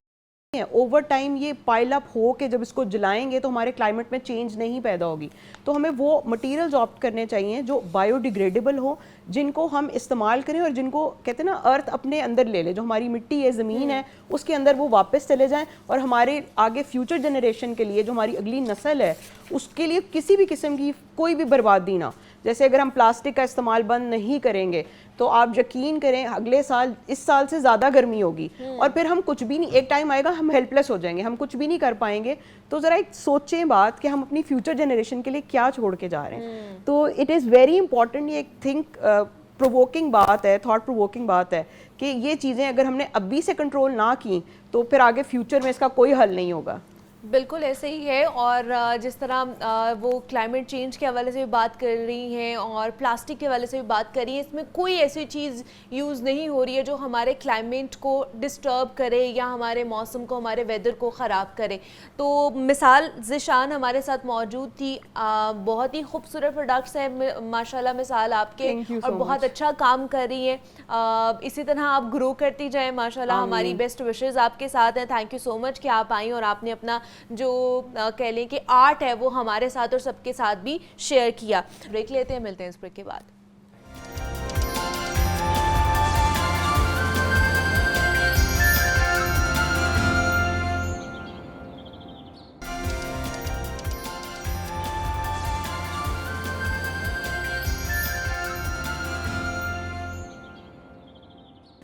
है, ओवर टाइम ये पाइल अप हो के जब इसको जलाएंगे तो हमारे क्लाइमेट में चेंज नहीं पैदा होगी। तो हमें वो मटेरियल्स ऑप्ट करने चाहिए जो बायोडिग्रेडेबल हो, जिनको हम इस्तेमाल करें और जिनको कहते हैं ना अर्थ अपने अंदर ले ले। जो हमारी मिट्टी है, ज़मीन है, उसके अंदर वो वापस चले जाएं और हमारे आगे फ्यूचर जनरेशन के लिए, जो हमारी अगली नस्ल है, उसके लिए किसी भी किस्म की कोई भी बर्बादी ना। जैसे अगर हम प्लास्टिक का इस्तेमाल बंद नहीं करेंगे तो आप यकीन करें अगले साल इस साल से ज़्यादा गर्मी होगी और फिर हम कुछ भी नहीं, एक टाइम आएगा हम हेल्पलेस हो जाएंगे, हम कुछ भी नहीं कर पाएंगे। तो ज़रा एक सोचें बात कि हम अपनी फ्यूचर जनरेशन के लिए क्या छोड़ के जा रहे हैं। तो इट इज़ वेरी इंपॉर्टेंट, ये एक थिंक प्रोवोकिंग बात है, थॉट प्रोवोकिंग बात है कि ये चीज़ें अगर हमने अभी से कंट्रोल ना की तो फिर आगे फ्यूचर में इसका कोई हल नहीं होगा। बिल्कुल ऐसे ही है। और जिस तरह वो क्लाइमेट चेंज के हवाले से भी बात कर रही हैं और प्लास्टिक के हवाले से भी बात कर रही हैं, इसमें कोई ऐसी चीज़ यूज़ नहीं हो रही है जो हमारे क्लाइमेट को डिस्टर्ब करे या हमारे मौसम को, हमारे वेदर को ख़राब करे। तो मिसाल ज़िशान हमारे साथ मौजूद थी, बहुत ही खूबसूरत प्रोडक्ट्स हैं माशाल्लाह मिसाल आपके, और बहुत अच्छा काम कर रही हैं। इसी तरह आप ग्रो करती जाएँ माशाल्लाह, हमारी बेस्ट विशेज़ आपके साथ हैं। थैंक यू सो मच कि आप आई और आपने अपना जो कह लें कि आर्ट है वो हमारे साथ और सबके साथ भी शेयर किया। ब्रेक लेते हैं, मिलते हैं इस ब्रेक के बाद।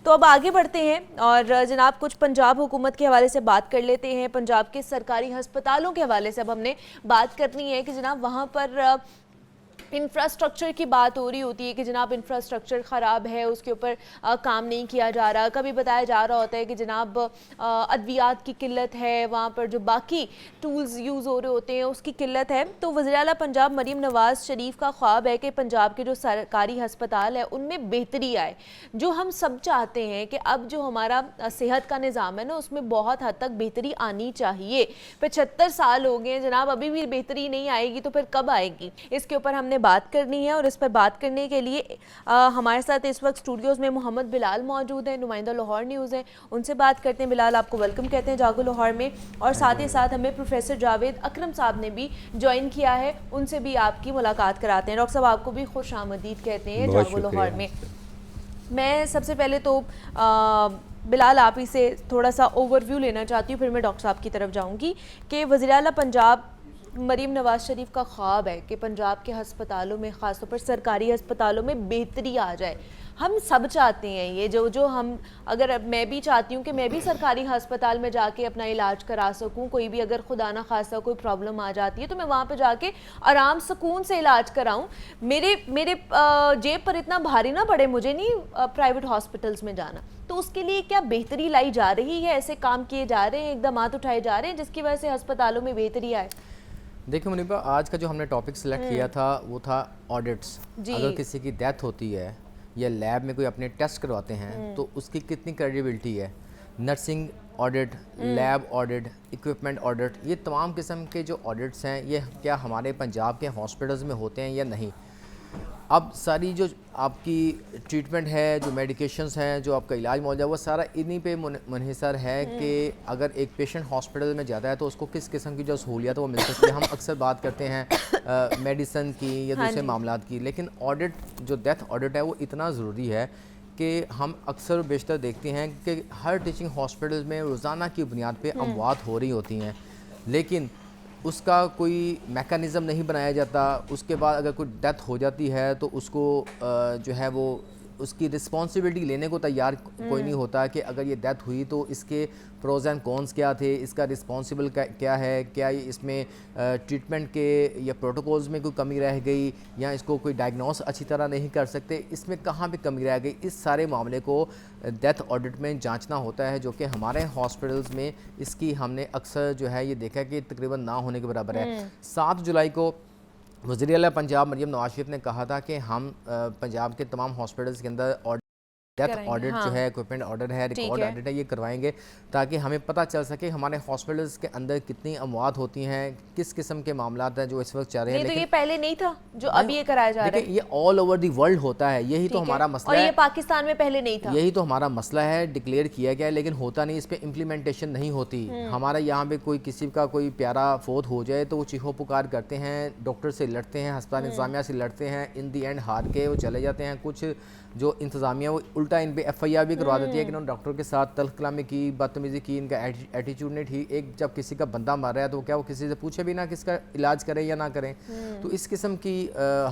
तो अब आगे बढ़ते हैं और जनाब कुछ पंजाब हुकूमत के हवाले से बात कर लेते हैं। पंजाब के सरकारी हस्पतालों के हवाले से अब हमने बात करनी है कि जनाब वहाँ पर इंफ्रास्ट्रक्चर की बात हो रही होती है कि जनाब इंफ्रास्ट्रक्चर ख़राब है, उसके ऊपर काम नहीं किया जा रहा। कभी बताया जा रहा होता है कि जनाब अद्वियात की किल्लत है, वहाँ पर जो बाकी टूल्स यूज़ हो रहे होते हैं उसकी किल्लत है। तो वज़ीर आला पंजाब मरीम नवाज़ शरीफ का ख्वाब है कि पंजाब के जो सरकारी हस्पताल है उनमें बेहतरी आए, जो हम सब चाहते हैं कि अब जो हमारा सेहत का निज़ाम है ना उसमें बहुत हद तक बेहतरी आनी चाहिए। 75 साल हो गए जनाब, अभी भी बेहतरी नहीं आएगी तो फिर कब आएगी? इसके ऊपर हमने बात करनी है और इस पर बात करने के लिए हमारे साथ इस वक्त स्टूडियोज़ में मोहम्मद बिलाल मौजूद हैं, नुमाइंदा लाहौर न्यूज़ हैं। उनसे बात करते हैं। बिलाल, आपको वेलकम कहते हैं जागो लाहौर में। और साथ ही साथ हमें प्रोफेसर जावेद अकरम साहब ने भी ज्वाइन किया है, उनसे भी आपकी मुलाकात कराते हैं। डॉक्टर साहब, आपको भी खुश आमदीद कहते हैं जागो लाहौर में। मैं सबसे पहले तो बिलाल आप ही से थोड़ा सा ओवरव्यू लेना चाहती हूँ, फिर मैं डॉक्टर साहब की तरफ जाऊँगी कि वज़ीर आला पंजाब मरीम नवाज़ शरीफ का ख्वाब है कि पंजाब के हस्पतालों में, ख़ासतौर पर सरकारी हस्पतालों में बेहतरी आ जाए। हम सब चाहते हैं ये, जो हम, अगर मैं भी चाहती हूँ कि मैं भी सरकारी हस्पताल में जाके अपना इलाज करा सकूँ। कोई भी अगर खुदा ना खासा कोई प्रॉब्लम आ जाती है तो मैं वहाँ पे जाके आराम सुकून से इलाज कराऊँ। मेरे जेब पर इतना भारी ना पड़े, मुझे नहीं प्राइवेट हॉस्पिटल्स में जाना। तो उसके लिए क्या बेहतरी लाई जा रही है? ऐसे काम किए जा रहे हैं, इकदाम उठाए जा रहे हैं जिसकी वजह से अस्पतालों में बेहतरी आए? देखिए मुनीबा, आज का जो हमने टॉपिक सिलेक्ट किया था वो था ऑडिट्स। अगर किसी की डेथ होती है या लैब में कोई अपने टेस्ट करवाते हैं तो उसकी कितनी क्रेडिबिलिटी है। Nursing audit, lab audit, equipment audit, ये तमाम किस्म के जो ऑडिट्स हैं ये क्या हमारे पंजाब के हॉस्पिटल्स में होते हैं या नहीं। अब सारी जो आपकी ट्रीटमेंट है, जो मेडिकेशंस हैं, जो आपका इलाज मौजूद है, वो सारा इन्हीं पे मुनहिसर है कि अगर एक पेशेंट हॉस्पिटल में जाता है तो उसको किस किस्म की जो सहूलियत है वो मिल सकती है। हम अक्सर बात करते हैं मेडिसन की या दूसरे मामलात की, लेकिन ऑडिट, जो डेथ ऑडिट है वो इतना ज़रूरी है कि हम अक्सर बेशतर देखते हैं कि हर टीचिंग हॉस्पिटल में रोज़ाना की बुनियाद पर अमवात हो रही होती हैं, लेकिन उसका कोई मेकनिज़म नहीं बनाया जाता। उसके बाद अगर कोई डेथ हो जाती है तो उसको जो है वो उसकी रिस्पॉन्सिबिलिटी लेने को तैयार कोई नहीं होता कि अगर ये डेथ हुई तो इसके प्रोज एंड कॉन्स क्या थे, इसका रिस्पॉन्सिबल क्या है, क्या ये इसमें ट्रीटमेंट के या प्रोटोकॉल्स में कोई कमी रह गई या इसको कोई डायग्नोस अच्छी तरह नहीं कर सकते, इसमें कहाँ पे कमी रह गई। इस सारे मामले को डेथ ऑडिट में जांचना होता है, जो कि हमारे हॉस्पिटल्स में इसकी हमने अक्सर जो है ये देखा कि तकरीबन ना होने के बराबर है। 7 जुलाई को वज़ीर आला पंजाब मरीम नवाज़ शरीफ ने कहा था कि हम पंजाब के तमाम हॉस्पिटल्स के अंदर डेथ ऑडिट जो है, इक्विपमेंट ऑडिट है, रिकॉर्ड ऑडिट है, ये करवाएंगे ताकि हमें पता चल सके हमारे हॉस्पिटल्स के अंदर कितनी अमवात होती हैं, किस किस्म के मामलात हैं जो इस वक्त चल रहे हैं। लेकिन तो ये पहले नहीं था जो अब ये कराया जा रहा है। ये ऑल ओवर दी वर्ल्ड होता है, यही तो हमारा मसला है। और ये पाकिस्तान में पहले नहीं था, यही तो हमारा मसला है। डिक्लेयर किया गया है लेकिन होता नहीं, इस पर इम्प्लीमेंटेशन नहीं होती। हमारा यहाँ पे कोई किसी का कोई प्यारा फोत हो जाए तो वो चीखो पुकार करते हैं, डॉक्टर से लड़ते हैं, अस्पताल इंतजामिया से लड़ते हैं, इन दी एंड हार के वो चले जाते हैं। कुछ जो इंतज़ामिया वो उल्टा इन पे FIR भी करवा देती है कि उन्होंने डॉक्टर के साथ तल्ख कलामी की, बदतमीज़ी की, इनका एटीट्यूड नहीं ठीक। एक जब किसी का बंदा मर रहा है तो क्या वो किसी से पूछे भी ना किसका इलाज करें या ना करें। तो इस किस्म की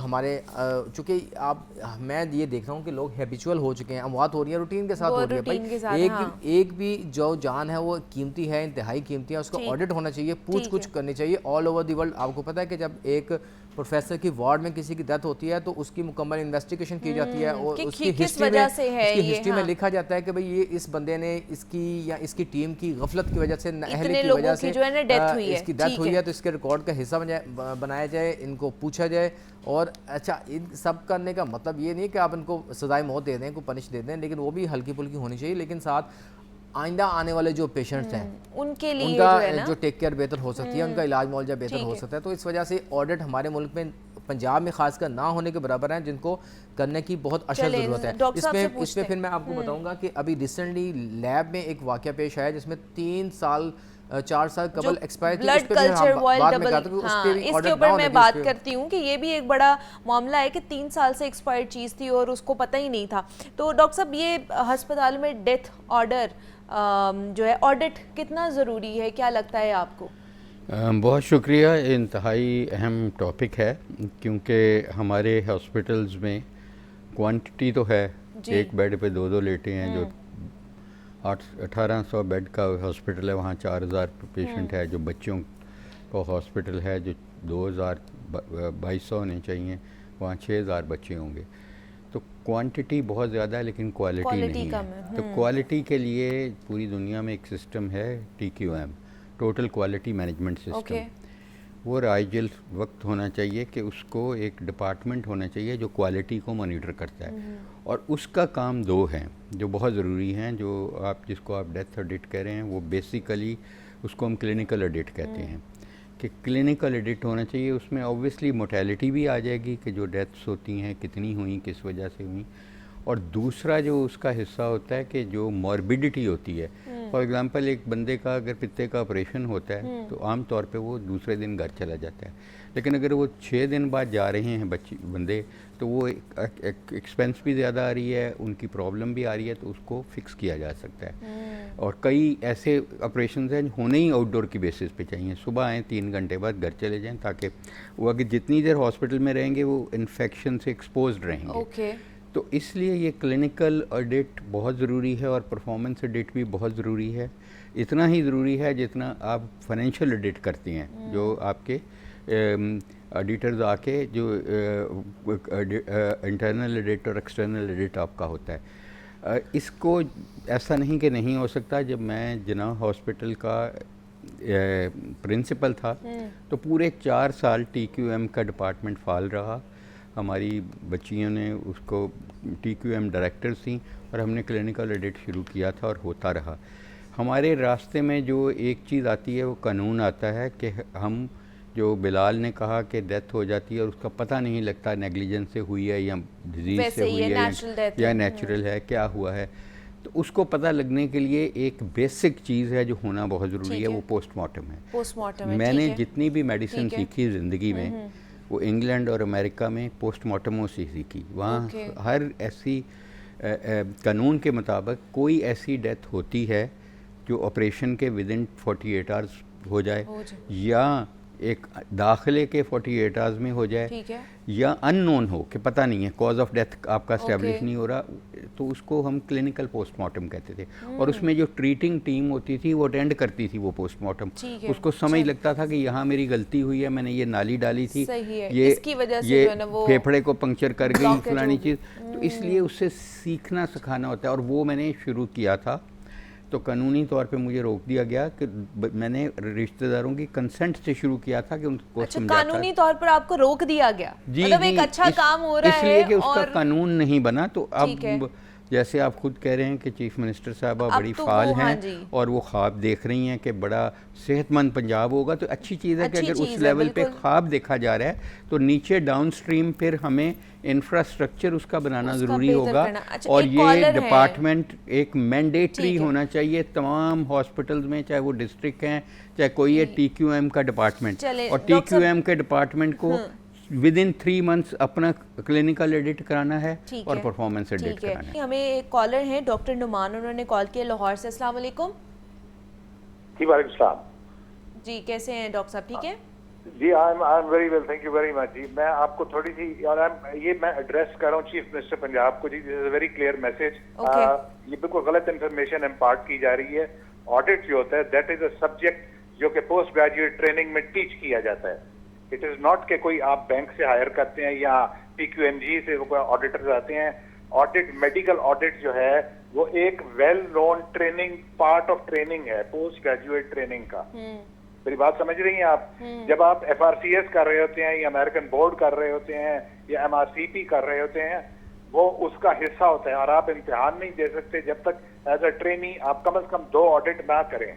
हमारे चूँकि मैं ये देख रहा हूँ कि लोग हैबिचुअल हो चुके हैं, अमवात हो रही है, रूटीन के साथ हो रही है। भाई एक भी जो जान है वो कीमती है, इंतहाई कीमती है, उसका ऑडिट होना चाहिए, पूछ कुछ करनी चाहिए ऑल ओवर दी वर्ल्ड। आपको पता है कि जब एक प्रोफेसर की वार्ड में किसी की डेथ होती है तो उसकी मुकम्मल इन्वेस्टिगेशन की जाती है और उसकी है इसकी ये, हिस्ट्री में हाँ। लिखा जाता है कि भाई ये इस बंदे ने इसकी या इसकी टीम की गफलत की वजह से, नाअहली इतने की लोगों वजह की से जो है ना डेथ हुई है, इसकी डेथ ठीक हुई है। है, तो इसके रिकॉर्ड का हिस्सा बनाया जाए, इनको पूछा जाए। और अच्छा, इन सब करने का मतलब ये नहीं कि आप इनको सजाए मौत दे दें, को पनिश दे दें, लेकिन वो भी हल्की फुल्की होनी चाहिए। लेकिन साथ आइंदा आने वाले जो पेशेंट्स हैं उनके लिए उनका जो है ना, जो टेक केयर बेहतर हो सकती है, उनका इलाज मुआवजा बेहतर ठीक हो है। सकता है। तो इस वजह से ऑडिट हमारे मुल्क में, पंजाब में खासकर ना होने के बराबर हैं, जिनको करने की बहुत अशद चलें, ज़रूरत है। डॉक्टर साहब से इसमें पूछते फिर मैं आपको बताऊंगा कि अभी रिसेंटली लैब में एक वाक़या पेश आया जिसमें 3 साल 4 साल कबल एक्सपायर थी। ब्लड कल्चर वॉइल डबल, हाँ, इसके इसके ऊपर मैं बात करती हूँ कि ये भी एक बड़ा मामला है कि 3 साल से एक्सपायर्ड चीज़ थी और उसको पता ही नहीं था। तो डॉक्टर साहब, ये अस्पताल में डेथ ऑर्डर जो है, ऑडिट कितना ज़रूरी है, क्या लगता है आपको? बहुत शुक्रिया, इंतहाई अहम टॉपिक है, क्योंकि हमारे हॉस्पिटल्स में क्वांटिटी तो है, एक बेड पे 2-2 लेटे हैं, जो 1800 बेड का हॉस्पिटल है, वहाँ 4000 पेशेंट है। जो बच्चों का हॉस्पिटल है जो 2200 होने चाहिए, वहाँ 6000 बच्चे होंगे। तो क्वांटिटी बहुत ज़्यादा है लेकिन क्वालिटी नहीं है। तो क्वालिटी के लिए पूरी दुनिया में एक सिस्टम है, TQM, total quality management system. वो राइजल वक्त होना चाहिए कि उसको एक डिपार्टमेंट होना चाहिए जो क्वालिटी को मॉनिटर करता है, और उसका काम 2 हैं जो बहुत ज़रूरी हैं। जो जिसको आप डेथ ऑडिट कह रहे हैं, वो बेसिकली उसको हम क्लिनिकल ऑडिट कहते हैं कि क्लिनिकल ऑडिट होना चाहिए। उसमें ऑब्वियसली मोर्टेलिटी भी आ जाएगी कि जो डेथ्स होती हैं कितनी हुई, किस वजह से हुई, और दूसरा जो उसका हिस्सा होता है कि जो मॉर्बिडिटी होती है। फॉर एग्जांपल, एक बंदे का अगर पित्ते का ऑपरेशन होता है तो आम तौर पे वो दूसरे दिन घर चला जाता है, लेकिन अगर वो 6 दिन बाद जा रहे हैं बंदे, तो वो एक्सपेंस भी ज़्यादा आ रही है, उनकी प्रॉब्लम भी आ रही है, तो उसको फिक्स किया जा सकता है। और कई ऐसे ऑपरेशन हैं होने ही आउटडोर की बेसिस पे चाहिए, सुबह आएँ 3 घंटे बाद घर चले जाएं, ताकि वो अगर जितनी देर हॉस्पिटल में रहेंगे वो इन्फेक्शन से एक्सपोज्ड रहेंगे। तो इसलिए ये क्लिनिकल ऑडिट बहुत ज़रूरी है और परफॉर्मेंस ऑडिट भी बहुत ज़रूरी है। इतना ही ज़रूरी है जितना आप फाइनेंशियल ऑडिट करते हैं, जो आपके ऑडिटर्स आके जो इंटरनल ऑडिट और एक्सटर्नल ऑडिट आपका होता है। इसको ऐसा नहीं कि नहीं हो सकता। जब मैं जिन्ना हॉस्पिटल का प्रिंसिपल था तो पूरे 4 साल TQM का डिपार्टमेंट फाल रहा। हमारी बच्चियों ने उसको TQM डायरेक्टर थी और हमने क्लिनिकल ऑडिट शुरू किया था और होता रहा। हमारे रास्ते में जो एक चीज़ आती है वो कानून आता है कि हम, जो बिलाल ने कहा कि डेथ हो जाती है और उसका पता नहीं लगता नेग्लिजेंस से हुई है या डिजीज़ से हुई है या नेचुरल है, क्या हुआ है, तो उसको पता लगने के लिए एक बेसिक चीज़ है जो होना बहुत ज़रूरी है, वो पोस्टमार्टम है। पोस्टमार्टम मैंने जितनी भी मेडिसिन सीखी ज़िंदगी में, वो इंग्लैंड और अमेरिका में पोस्टमार्टमों से सीखी। वहाँ हर ऐसी कानून के मुताबिक कोई ऐसी डेथ होती है जो ऑपरेशन के विदिन 48 आवर्स हो जाए, या एक दाखिले के 48 आवर्स में हो जाए, या अननोन हो कि पता नहीं है, कॉज ऑफ डेथ आपका एस्टेब्लिश नहीं हो रहा, तो उसको हम क्लिनिकल पोस्टमार्टम कहते थे। और उसमें जो ट्रीटिंग टीम होती थी वो अटेंड करती थी वो पोस्टमार्टम। उसको समझ लगता था कि यहाँ मेरी गलती हुई है, मैंने ये नाली डाली थी, ये फेफड़े को पंक्चर कर गई, फलानी चीज़। तो इसलिए उससे सीखना सिखाना होता है, और वो मैंने शुरू किया था। तो कानूनी तौर पे मुझे रोक दिया गया कि मैंने रिश्तेदारों की कंसेंट से शुरू किया था कि उनको कानूनी तौर पर आपको रोक दिया गया? मतलब एक अच्छा काम हो रहा है इसलिए कि उसका कानून नहीं बना। तो अब जैसे आप खुद कह रहे हैं कि चीफ मिनिस्टर साहबा बड़ी फाल हैं और वो ख्वाब देख रही हैं कि बड़ा सेहतमंद पंजाब होगा, तो अच्छी चीज़ है कि अगर उस लेवल पे ख्वाब देखा जा रहा है तो नीचे डाउन स्ट्रीम फिर हमें इंफ्रास्ट्रक्चर उसका बनाना ज़रूरी होगा। और ये डिपार्टमेंट एक मैंडेटरी होना चाहिए तमाम हॉस्पिटल्स में, चाहे वो डिस्ट्रिक्ट हैं चाहे कोई है, TQM का डिपार्टमेंट। और TQM के डिपार्टमेंट को विदिन 3 मंथ्स अपना क्लिनिकल ऑडिट कराना है और परफॉर्मेंस ऑडिट कराना है। हमें एक कॉलर हैं डॉक्टर नुमान, उन्होंने कॉल किया लाहौर से। अस्सलाम वालेकुम। जी वालेकुम सलाम। जी कैसे हैं डॉक्टर साहब? ठीक है जी, I am very well, thank you very much. जी मैं आपको थोड़ी सी, ये मैं एड्रेस कर रहा हूँ चीफ मिनिस्टर पंजाब को। जी this is a very clear message. ये बिल्कुल गलत इन्फॉर्मेशन इम्पार्ट की जा रही है। ऑडिट जो होता है दैट इज अ सब्जेक्ट जो कि पोस्ट ग्रेजुएट ट्रेनिंग में टीच किया जाता है। इट इज नॉट कि कोई आप बैंक से हायर करते हैं या PQMG से कोई ऑडिटर्स आते हैं। ऑडिट, मेडिकल ऑडिट जो है वो एक well known training, part of training है, पोस्ट ग्रेजुएट ट्रेनिंग का। मेरी बात समझ रही हैं आप? जब आप FRCS कर रहे होते हैं या अमेरिकन बोर्ड कर रहे होते हैं या MRCP कर रहे होते हैं, वो उसका हिस्सा होता है, और आप इम्तिहान नहीं दे सकते जब तक एज अ ट्रेनी आप कम से कम 2 ऑडिट ना करें।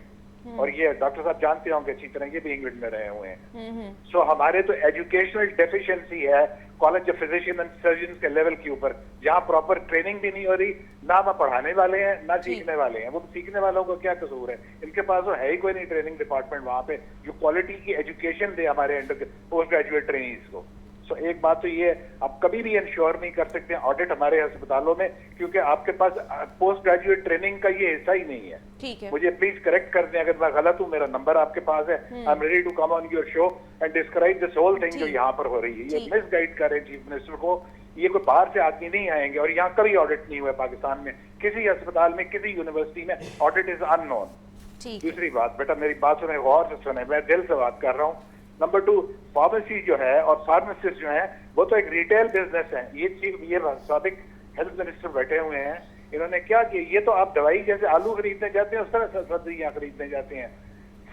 और ये डॉक्टर साहब जानते होंगे अच्छी तरह, ये भी इंग्लैंड में रहे हुए हैं। सो हमारे तो एजुकेशनल डेफिशिएंसी है college of physician and surgeon के लेवल के ऊपर, जहाँ प्रॉपर ट्रेनिंग भी नहीं हो रही, ना वो पढ़ाने वाले हैं ना सीखने वाले हैं। वो सीखने वालों को क्या कसूर है, इनके पास तो है ही कोई नहीं ट्रेनिंग डिपार्टमेंट वहाँ पे जो क्वालिटी की एजुकेशन दे हमारे अंडर पोस्ट ग्रेजुएट ट्रेनीज को। सो एक बात तो ये, आप कभी भी इंश्योर नहीं कर सकते ऑडिट हमारे अस्पतालों में, क्योंकि आपके पास पोस्ट ग्रेजुएट ट्रेनिंग का ये हिस्सा ही नहीं है। ठीक है, मुझे प्लीज करेक्ट कर दें अगर मैं गलत हूँ, मेरा नंबर आपके पास है। I am ready to come on your show and describe this whole thing जो यहाँ पर हो रही है। ये मिसगाइड कर रहे हैं चीफ मिनिस्टर को, ये कोई बाहर से आदमी नहीं आएंगे, और यहाँ कभी ऑडिट नहीं हुआ पाकिस्तान में, किसी अस्पताल में, किसी यूनिवर्सिटी में ऑडिट इज अननोन। दूसरी बात, बेटा मेरी बात सुने, गौर से सुने, मैं दिल से बात कर रहा हूँ। नंबर 2, फार्मेसी जो है और फार्मासिस्ट जो है वो तो एक रिटेल बिजनेस है। ये साबिक हेल्थ मिनिस्टर बैठे हुए हैं, इन्होंने क्या किया, ये तो आप दवाई जैसे आलू खरीदने जाते हैं उस तरह सब्जियां खरीदने जाते हैं।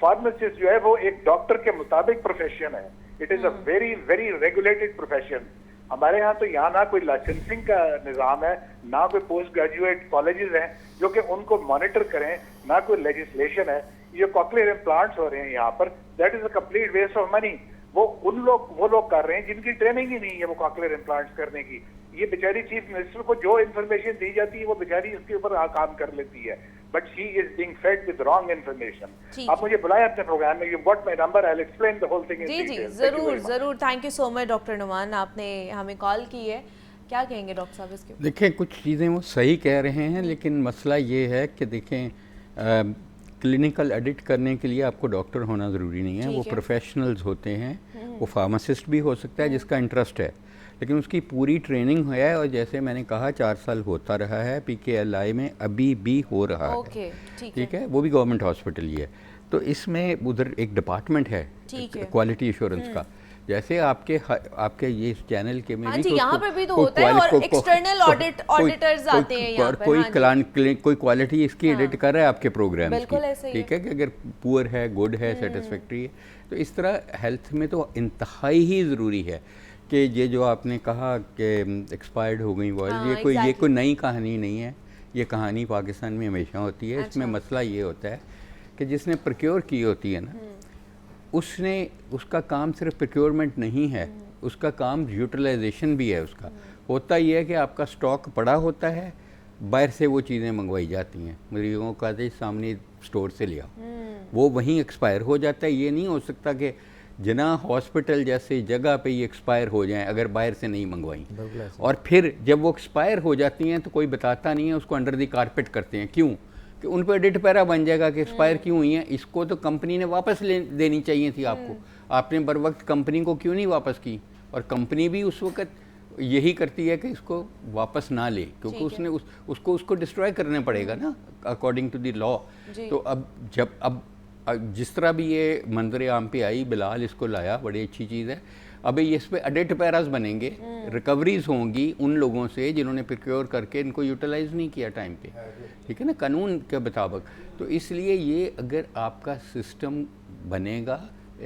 फार्मासिस्ट जो है वो एक डॉक्टर के मुताबिक प्रोफेशन है। It is a very very regulated profession. हमारे यहाँ तो यहाँ ना कोई लाइसेंसिंग का निज़ाम है, ना कोई पोस्ट ग्रेजुएट कॉलेजेस हैं जो कि उनको मॉनिटर करें, ना कोई लेजिस्लेशन है। ये कॉकलियर इम्प्लांट्स हो रहे हैं यहाँ पर, that is a complete waste of money. वो लोग कर रहे हैं जिनकी ट्रेनिंग ही नहीं है वो कॉकलियर इम्प्लांट्स करने की। ये बेचारी चीफ मिनिस्टर को जो इन्फॉर्मेशन दी जाती है वो बेचारी इसके ऊपर काम कर लेती है, but she is being fed with wrong information. आप मुझे बुलाएं अपने प्रोग्राम में, you got my number, I will explain the whole thing in the detail. जरूर जरूर, thank you so much doctor Numan, आपने हमें कॉल की है। क्या कहेंगे डॉक्टर साहब इसके ऊपर? देखें, कुछ चीज़ें वो सही कह रहे हैं, लेकिन मसला ये है कि देखें क्लिनिकल एडिट करने के लिए आपको डॉक्टर होना ज़रूरी नहीं है, वो प्रोफेशनल्स होते हैं। वो फार्मासिस्ट भी हो सकता है जिसका इंटरेस्ट है, लेकिन उसकी पूरी ट्रेनिंग है, और जैसे मैंने कहा 4 साल होता रहा है, PKLI में अभी भी हो रहा है। ठीक है, वो भी गवर्नमेंट हॉस्पिटल ही है। तो इसमें उधर एक डिपार्टमेंट है क्वालिटी एश्योरेंस का, जैसे आपके ये इस चैनल के में भी यहाँ पर भी तो होता है, और एक्सटर्नल ऑडिटर्स आते हैं यहाँ पर। कोई क्वालिटी इसकी एडिट कर रहा है आपके प्रोग्राम की, ठीक है, कि अगर पुअर है, गुड है, सेटिस्फैक्ट्री है। तो इस तरह हेल्थ में तो इंतहाई ही ज़रूरी है कि ये जो आपने कहा कि एक्सपायर्ड हो गई वॉयल, ये कोई नई कहानी नहीं है। ये कहानी पाकिस्तान में हमेशा होती है। इसमें मसला ये होता है कि जिसने प्रोक्योर की होती है ना, उसका काम सिर्फ प्रोक्योरमेंट नहीं है, उसका काम यूटिलाइजेशन भी है। उसका होता ये है कि आपका स्टॉक पड़ा होता है, बाहर से वो चीज़ें मंगवाई जाती हैं, मरीजों का सामने स्टोर से लिया, वो वहीं एक्सपायर हो जाता है। ये नहीं हो सकता कि जना हॉस्पिटल जैसे जगह पे ये एक्सपायर हो जाएं अगर बाहर से नहीं मंगवाई, और फिर जब वो एक्सपायर हो जाती हैं तो कोई बताता नहीं है, उसको अंडर द कारपेट करते हैं। क्यों? कि उन पर एडिट पैरा बन जाएगा कि एक्सपायर क्यों हुई है, इसको तो कंपनी ने वापस देनी चाहिए थी आपको, आपने बर वक्त कंपनी को क्यों नहीं वापस की? और कंपनी भी उस वक्त यही करती है कि इसको वापस ना ले, क्योंकि उसने उसको डिस्ट्रॉय करना पड़ेगा ना अकॉर्डिंग टू द लॉ। तो अब जिस तरह भी ये मंजर आम पे आई, बिलाल इसको लाया, बड़ी अच्छी चीज़ है। अब ये इस पर एडिट पैराज बनेंगे, रिकवरीज होंगी उन लोगों से जिन्होंने प्रोक्योर करके इनको यूटिलाइज नहीं किया टाइम पे, ठीक है ना, कानून के मुताबिक। तो इसलिए ये अगर आपका सिस्टम बनेगा,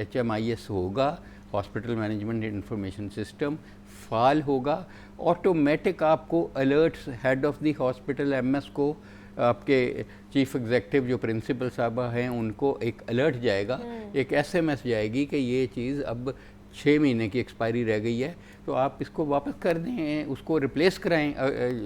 HMIS होगा, हॉस्पिटल मैनेजमेंट इंफॉर्मेशन सिस्टम फाल होगा, ऑटोमेटिक आपको alerts head of the hospital MS को, आपके चीफ एग्जेक्टिव जो प्रिंसिपल साहबा हैं उनको एक अलर्ट जाएगा, एक SMS जाएगी कि ये चीज़ अब 6 महीने की एक्सपायरी रह गई है, तो आप इसको वापस कर दें, उसको रिप्लेस कराएं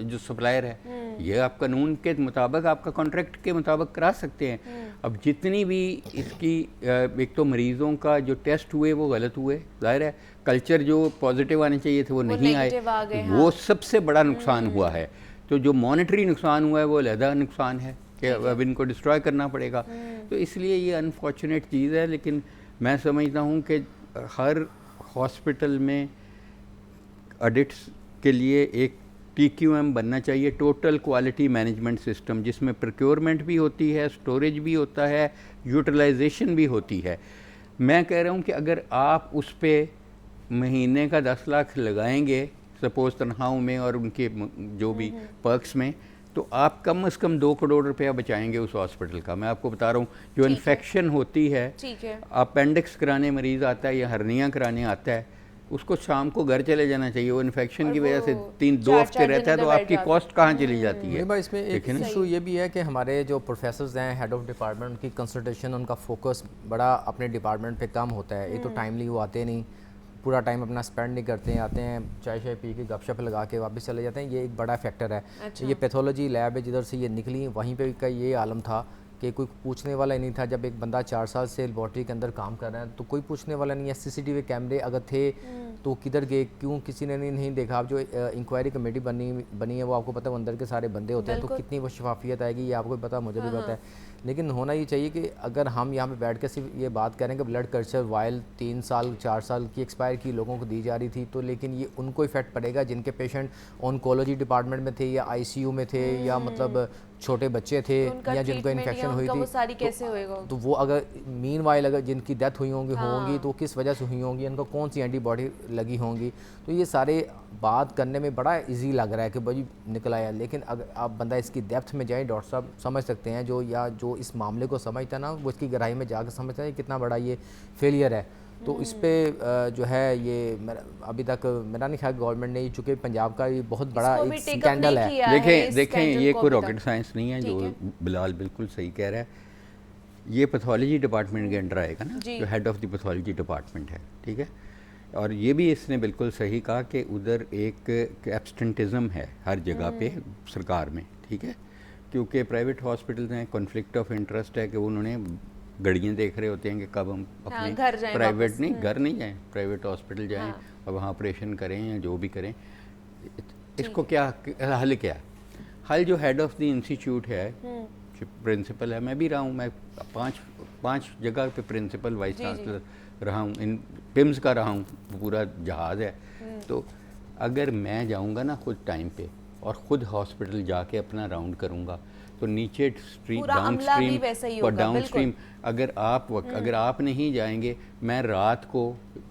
जो सप्लायर है। ये आप कानून के मुताबिक, आपका कॉन्ट्रैक्ट के मुताबिक करा सकते हैं। अब जितनी भी इसकी एक तो मरीज़ों का जो टेस्ट हुए वो गलत हुए, जाहिर है कल्चर जो पॉजिटिव आने चाहिए थे वो नहीं आए, वो सबसे बड़ा नुकसान हुआ है। तो जो मॉनेटरी नुकसान हुआ है वो अलहदा नुकसान है कि अब इनको डिस्ट्रॉय करना पड़ेगा। तो इसलिए ये अनफॉर्चुनेट चीज़ है, लेकिन मैं समझता हूँ कि हर हॉस्पिटल में ऑडिट्स के लिए एक TQM बनना चाहिए, टोटल क्वालिटी मैनेजमेंट सिस्टम, जिसमें प्रोक्योरमेंट भी होती है, स्टोरेज भी होता है, यूटिलाइजेशन भी होती है। मैं कह रहा हूँ कि अगर आप उस पर महीने का 10 लाख लगाएंगे सपोज तनख्वाहों में और उनके जो भी पर्क्स में, तो आप कम से कम 2 करोड़ रुपया बचाएंगे उस हॉस्पिटल का। मैं आपको बता रहा हूँ, जो इन्फेक्शन होती है, ठीक है, अपेंडिक्स कराने मरीज़ आता है या हर्निया कराने आता है, उसको शाम को घर चले जाना चाहिए। वो इन्फेक्शन की वजह से 2 हफ्ते रहता है, तो आपकी कॉस्ट कहाँ चली जाती है। भाई इसमें एक इशू ये भी है कि हमारे जो प्रोफेसर्स हैं, हेड ऑफ डिपार्टमेंट, उनकी कंसल्टेशन, उनका फोकस बड़ा अपने डिपार्टमेंट पे कम होता है। ये तो टाइमली वो आते नहीं, पूरा टाइम अपना स्पेंड नहीं करते हैं, आते हैं चाय शाय पी के गपशप लगा के वापस चले जाते हैं। ये एक बड़ा फैक्टर है। अच्छा। ये पैथोलॉजी लैब है जिधर से ये निकली, वहीं पे का ये आलम था कि कोई पूछने वाला ही नहीं था। जब एक बंदा 4 साल से लेबॉर्ट्री के अंदर काम कर रहा है तो कोई पूछने वाला नहीं है। CCTV कैमरे अगर थे तो किधर गए, क्यों किसी ने नहीं देखा। अब जो इंक्वायरी कमेटी बनी है वो आपको पता है, वो अंदर के सारे बंदे होते हैं, तो कितनी वो शफाफियत आएगी ये आपको पता, मुझे भी पता है। लेकिन होना ये चाहिए कि अगर हम यहाँ पे बैठ कर सिर्फ ये बात करें कि ब्लड कल्चर वायल 3 साल 4 साल की एक्सपायर की लोगों को दी जा रही थी, तो लेकिन ये उनको इफेक्ट पड़ेगा जिनके पेशेंट ऑन्कोलॉजी डिपार्टमेंट में थे या ICU में थे, या मतलब छोटे बच्चे थे या जिनको इन्फेक्शन हुई थी, सारी कैसे होएगा? तो वो अगर मीनवाइल अगर जिनकी डेथ हुई होंगी तो किस वजह से हुई होंगी, इनको कौन सी एंटीबॉडी लगी होंगी। तो ये सारे बात करने में बड़ा इजी लग रहा है कि भाई निकल आया, लेकिन अगर आप बंदा इसकी डेप्थ में जाए, डॉक्टर साहब समझ सकते हैं, जो इस मामले को समझता है ना, वो इसकी गहराई में जाकर समझता है कितना बड़ा ये फेलियर है। तो इस पे जो है ये अभी तक मेरा नहीं ख्याल गवर्नमेंट ने, चूँकि पंजाब का ये बहुत बड़ा एक स्कैंडल है। देखें ये कोई रॉकेट साइंस नहीं है, जो बिलाल बिल्कुल सही कह रहा है। ये पैथोलॉजी डिपार्टमेंट के अंडर आएगा ना, जो head of the pathology department है, ठीक है। और ये भी इसने बिल्कुल सही कहा कि उधर एक एब्सटेंटिज़म है हर जगह पे सरकार में, ठीक है। क्योंकि प्राइवेट हॉस्पिटल्स हैं, कॉन्फ्लिक्ट ऑफ इंटरेस्ट है कि उन्होंने घड़ियाँ देख रहे होते हैं कि कब हम अपने प्राइवेट घर नहीं जाएं, प्राइवेट हॉस्पिटल जाएं और वहाँ ऑपरेशन करें या जो भी करें। इसको क्या हल, क्या हल? जो हेड ऑफ द इंस्टीट्यूट है, जो प्रिंसिपल है, मैं भी रहा हूँ, मैं पाँच जगह पे प्रिंसिपल वाइस चांसलर रहा हूँ, इन पिम्स का रहा हूँ, पूरा जहाज़ है। तो अगर मैं जाऊँगा ना खुद टाइम पे और ख़ुद हॉस्पिटल जाके अपना राउंड करूँगा, तो नीचे स्ट्रीम डाउन स्ट्रीम अगर आप नहीं जाएंगे, मैं रात को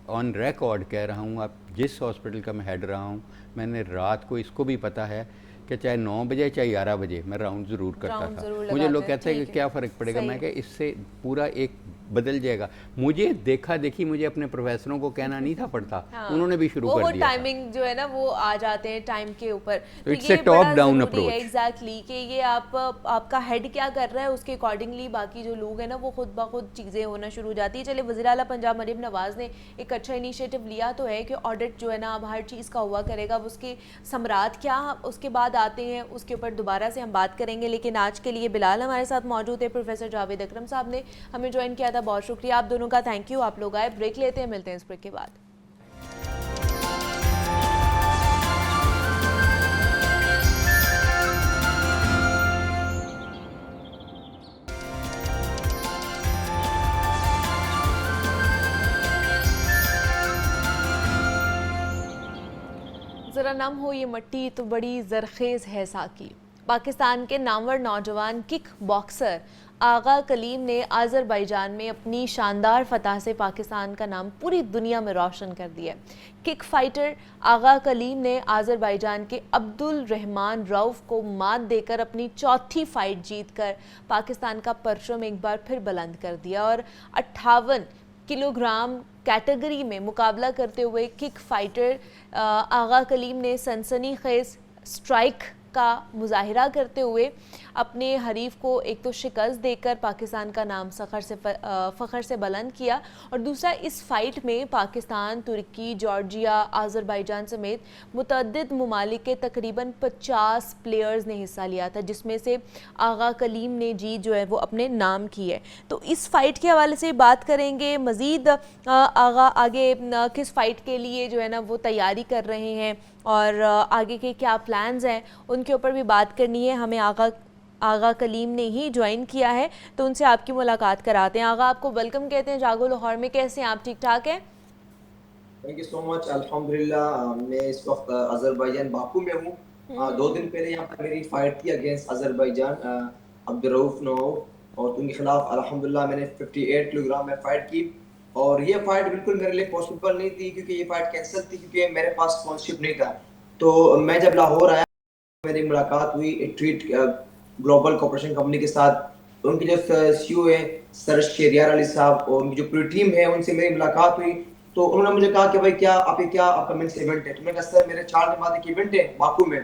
ऑन रिकॉर्ड कह रहा हूँ, आप जिस हॉस्पिटल का मैं हेड रहा हूँ, मैंने रात को इसको भी पता है कि चाहे 9 बजे चाहे 11 बजे मैं राउंड ज़रूर करता था। मुझे लोग कहते हैं कि क्या फ़र्क पड़ेगा, मैं क्या इससे पूरा एक बदल जाएगा। मुझे देखी मुझे अपने प्रोफेसरों को कहना नहीं था पड़ता, उन्होंने भी शुरू कर दिया। टाइमिंग जो है ना वो आ जाते हैं टाइम के ऊपर, तो it's a top down approach. Exactly कि ये आपका हेड क्या कर रहा है उसके अकॉर्डिंगली बाकी जो लोग हैं ना वो खुद ब खुद चीज़ें होना शुरू हो जाती है। चलिए, वज़ीर आला पंजाब मरीम नवाज़ ने एक अच्छा इनिशिएटिव लिया तो है कि ऑडिट जो है ना अब हर चीज़ का हुआ करेगा, उसके समरात क्या उसके बाद आते हैं उसके ऊपर दोबारा से हम बात करेंगे। लेकिन आज के लिए बिलाल हमारे साथ मौजूद है, प्रोफेसर जावेद अकरम साहब ने हमें ज्वाइन किया था, बहुत शुक्रिया आप दोनों का, थैंक यू, आप लोग आए। ब्रेक लेते हैं, मिलते हैं इस ब्रेक के बाद। जरा नम हो ये मट्टी तो बड़ी जरखेज है साकी। पाकिस्तान के नामवर नौजवान किक बॉक्सर आगा कलीम ने आज़रबाईजान में अपनी शानदार फतह से पाकिस्तान का नाम पूरी दुनिया में रोशन कर दिया। किक फाइटर आगा कलीम ने आज़रबाईजान के अब्दुल रहमान रऊफ़ को मात देकर अपनी चौथी फाइट जीतकर पाकिस्तान का परचम एक बार फिर बुलंद कर दिया और 58 किलोग्राम कैटेगरी में मुकाबला करते हुए किक फाइटर आगा कलीम ने सनसनीखेज स्ट्राइक का मुजाहिरा करते हुए अपने हरीफ को एक तो शिकस्त देकर पाकिस्तान का नाम फ़ख्र से बुलंद किया, और दूसरा इस फाइट में पाकिस्तान, तुर्की, जॉर्जिया, आज़रबाईजान समेत मुतअद्दिद ममालिक के तकरीबन 50 प्लेयर्स ने हिस्सा लिया था, जिसमें से आगा कलीम ने जीत जो है वो अपने नाम की है। तो इस फ़ाइट के हवाले से बात करेंगे मज़ीद, आगा आगे किस फ़ाइट के लिए जो है ना वो तैयारी कर रहे हैं और आगे के क्या प्लान्स हैं उनके ऊपर भी बात करनी है। हमें आगा कलीम ने ही ज्वाइन किया है तो उनसे आपकी मुलाकात कराते हैं। आगा, आपको वेलकम कहते हैं जागो लाहौर में, कैसे हैं आप? ठीक ठाक हैं? Thank you so much. अल्हम्दुलिल्लाह, मैं इस वक्त अज़रबैजान बाकू में हूँ। 2 दिन पहले यहाँ पर मेरी फाइट थी अगेंस्ट अज़रबैजान अब्दुल रऊफ नवाब, और उनके खिलाफ अल्हम्दुलिल्लाह मैंने 58 किलोग्राम में फाइट की। और ये फाइट बिल्कुल मेरे लिए पॉसिबल नहीं थी क्योंकि ये फाइट कैंसिल थी, क्योंकि मेरे पास स्पॉन्सरशिप नहीं था। तो मैं जब लाहौर आया, मेरी मुलाकात हुई एक ट्रीट ग्लोबल कॉर्पोरेशन कंपनी के साथ। उनके जो सीईओ है सर शहरियार अली साहब और उनकी जो पूरी टीम है, उनसे मेरी मुलाकात हुई। तो उन्होंने मुझे कहा कि भाई क्या आपका मेंस इवेंट है? तो मैंने कहा सर मेरे 4 दिन बाद एक इवेंट है बाकू में।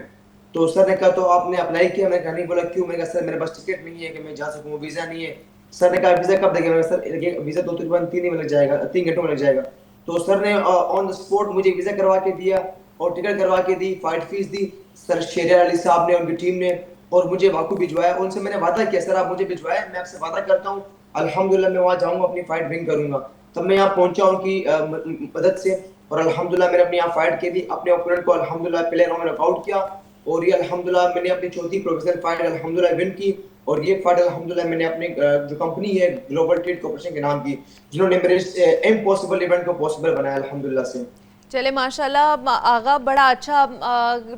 तो सर ने कहा तो आपने अप्लाई किया? मैंने कहा नहीं। बोला क्यों? मैंने कहा सर मेरे पास टिकट नहीं है कि मैं जा सकूँ, वीज़ा नहीं है। सर ने कहा वीज़ा कब देंगे? मैंने कहा सर वीज़ा 2 तकरीबन 3 दिन में लग जाएगा, 3 घंटों में लग जाएगा। तो सर ने ऑन द स्पॉट मुझे वीज़ा करवा के दिया और टिकट करवा के दी, फाइट फीस दी सर शहरियार अली साहब ने, उनकी टीम ने, और मुझे बाकू भिजवाया। उनसे मैंने वादा किया सर आप मुझे भिजवाए, मैं आपसे वादा करता हूँ अल्हम्दुलिल्लाह मैं वहाँ जाऊँगा, अपनी फाइट विन करूँगा। तब मैं यहाँ पहुँचा उनकी मदद से और अल्हम्दुलिल्लाह मैंने अपनी यहाँ फाइट की थी, अपने ओपोनेंट को अल्हम्दुलिल्लाह पहले राउंड में नॉकआउट किया और ये अल्हम्दुलिल्लाह मैंने अपनी चौथी प्रोफेशनल फाइट अल्हम्दुलिल्लाह विन की। और ये फाइट अल्हम्दुलिल्लाह मैंने अपने जो कंपनी है ग्लोबल ट्रेड कॉर्पोरेशन के नाम की, जिन्होंने मेरे इम्पॉसिबल इवेंट को पॉसिबल बनाया अल्हम्दुलिल्लाह से। चले माशाल्लाह आगा, बड़ा अच्छा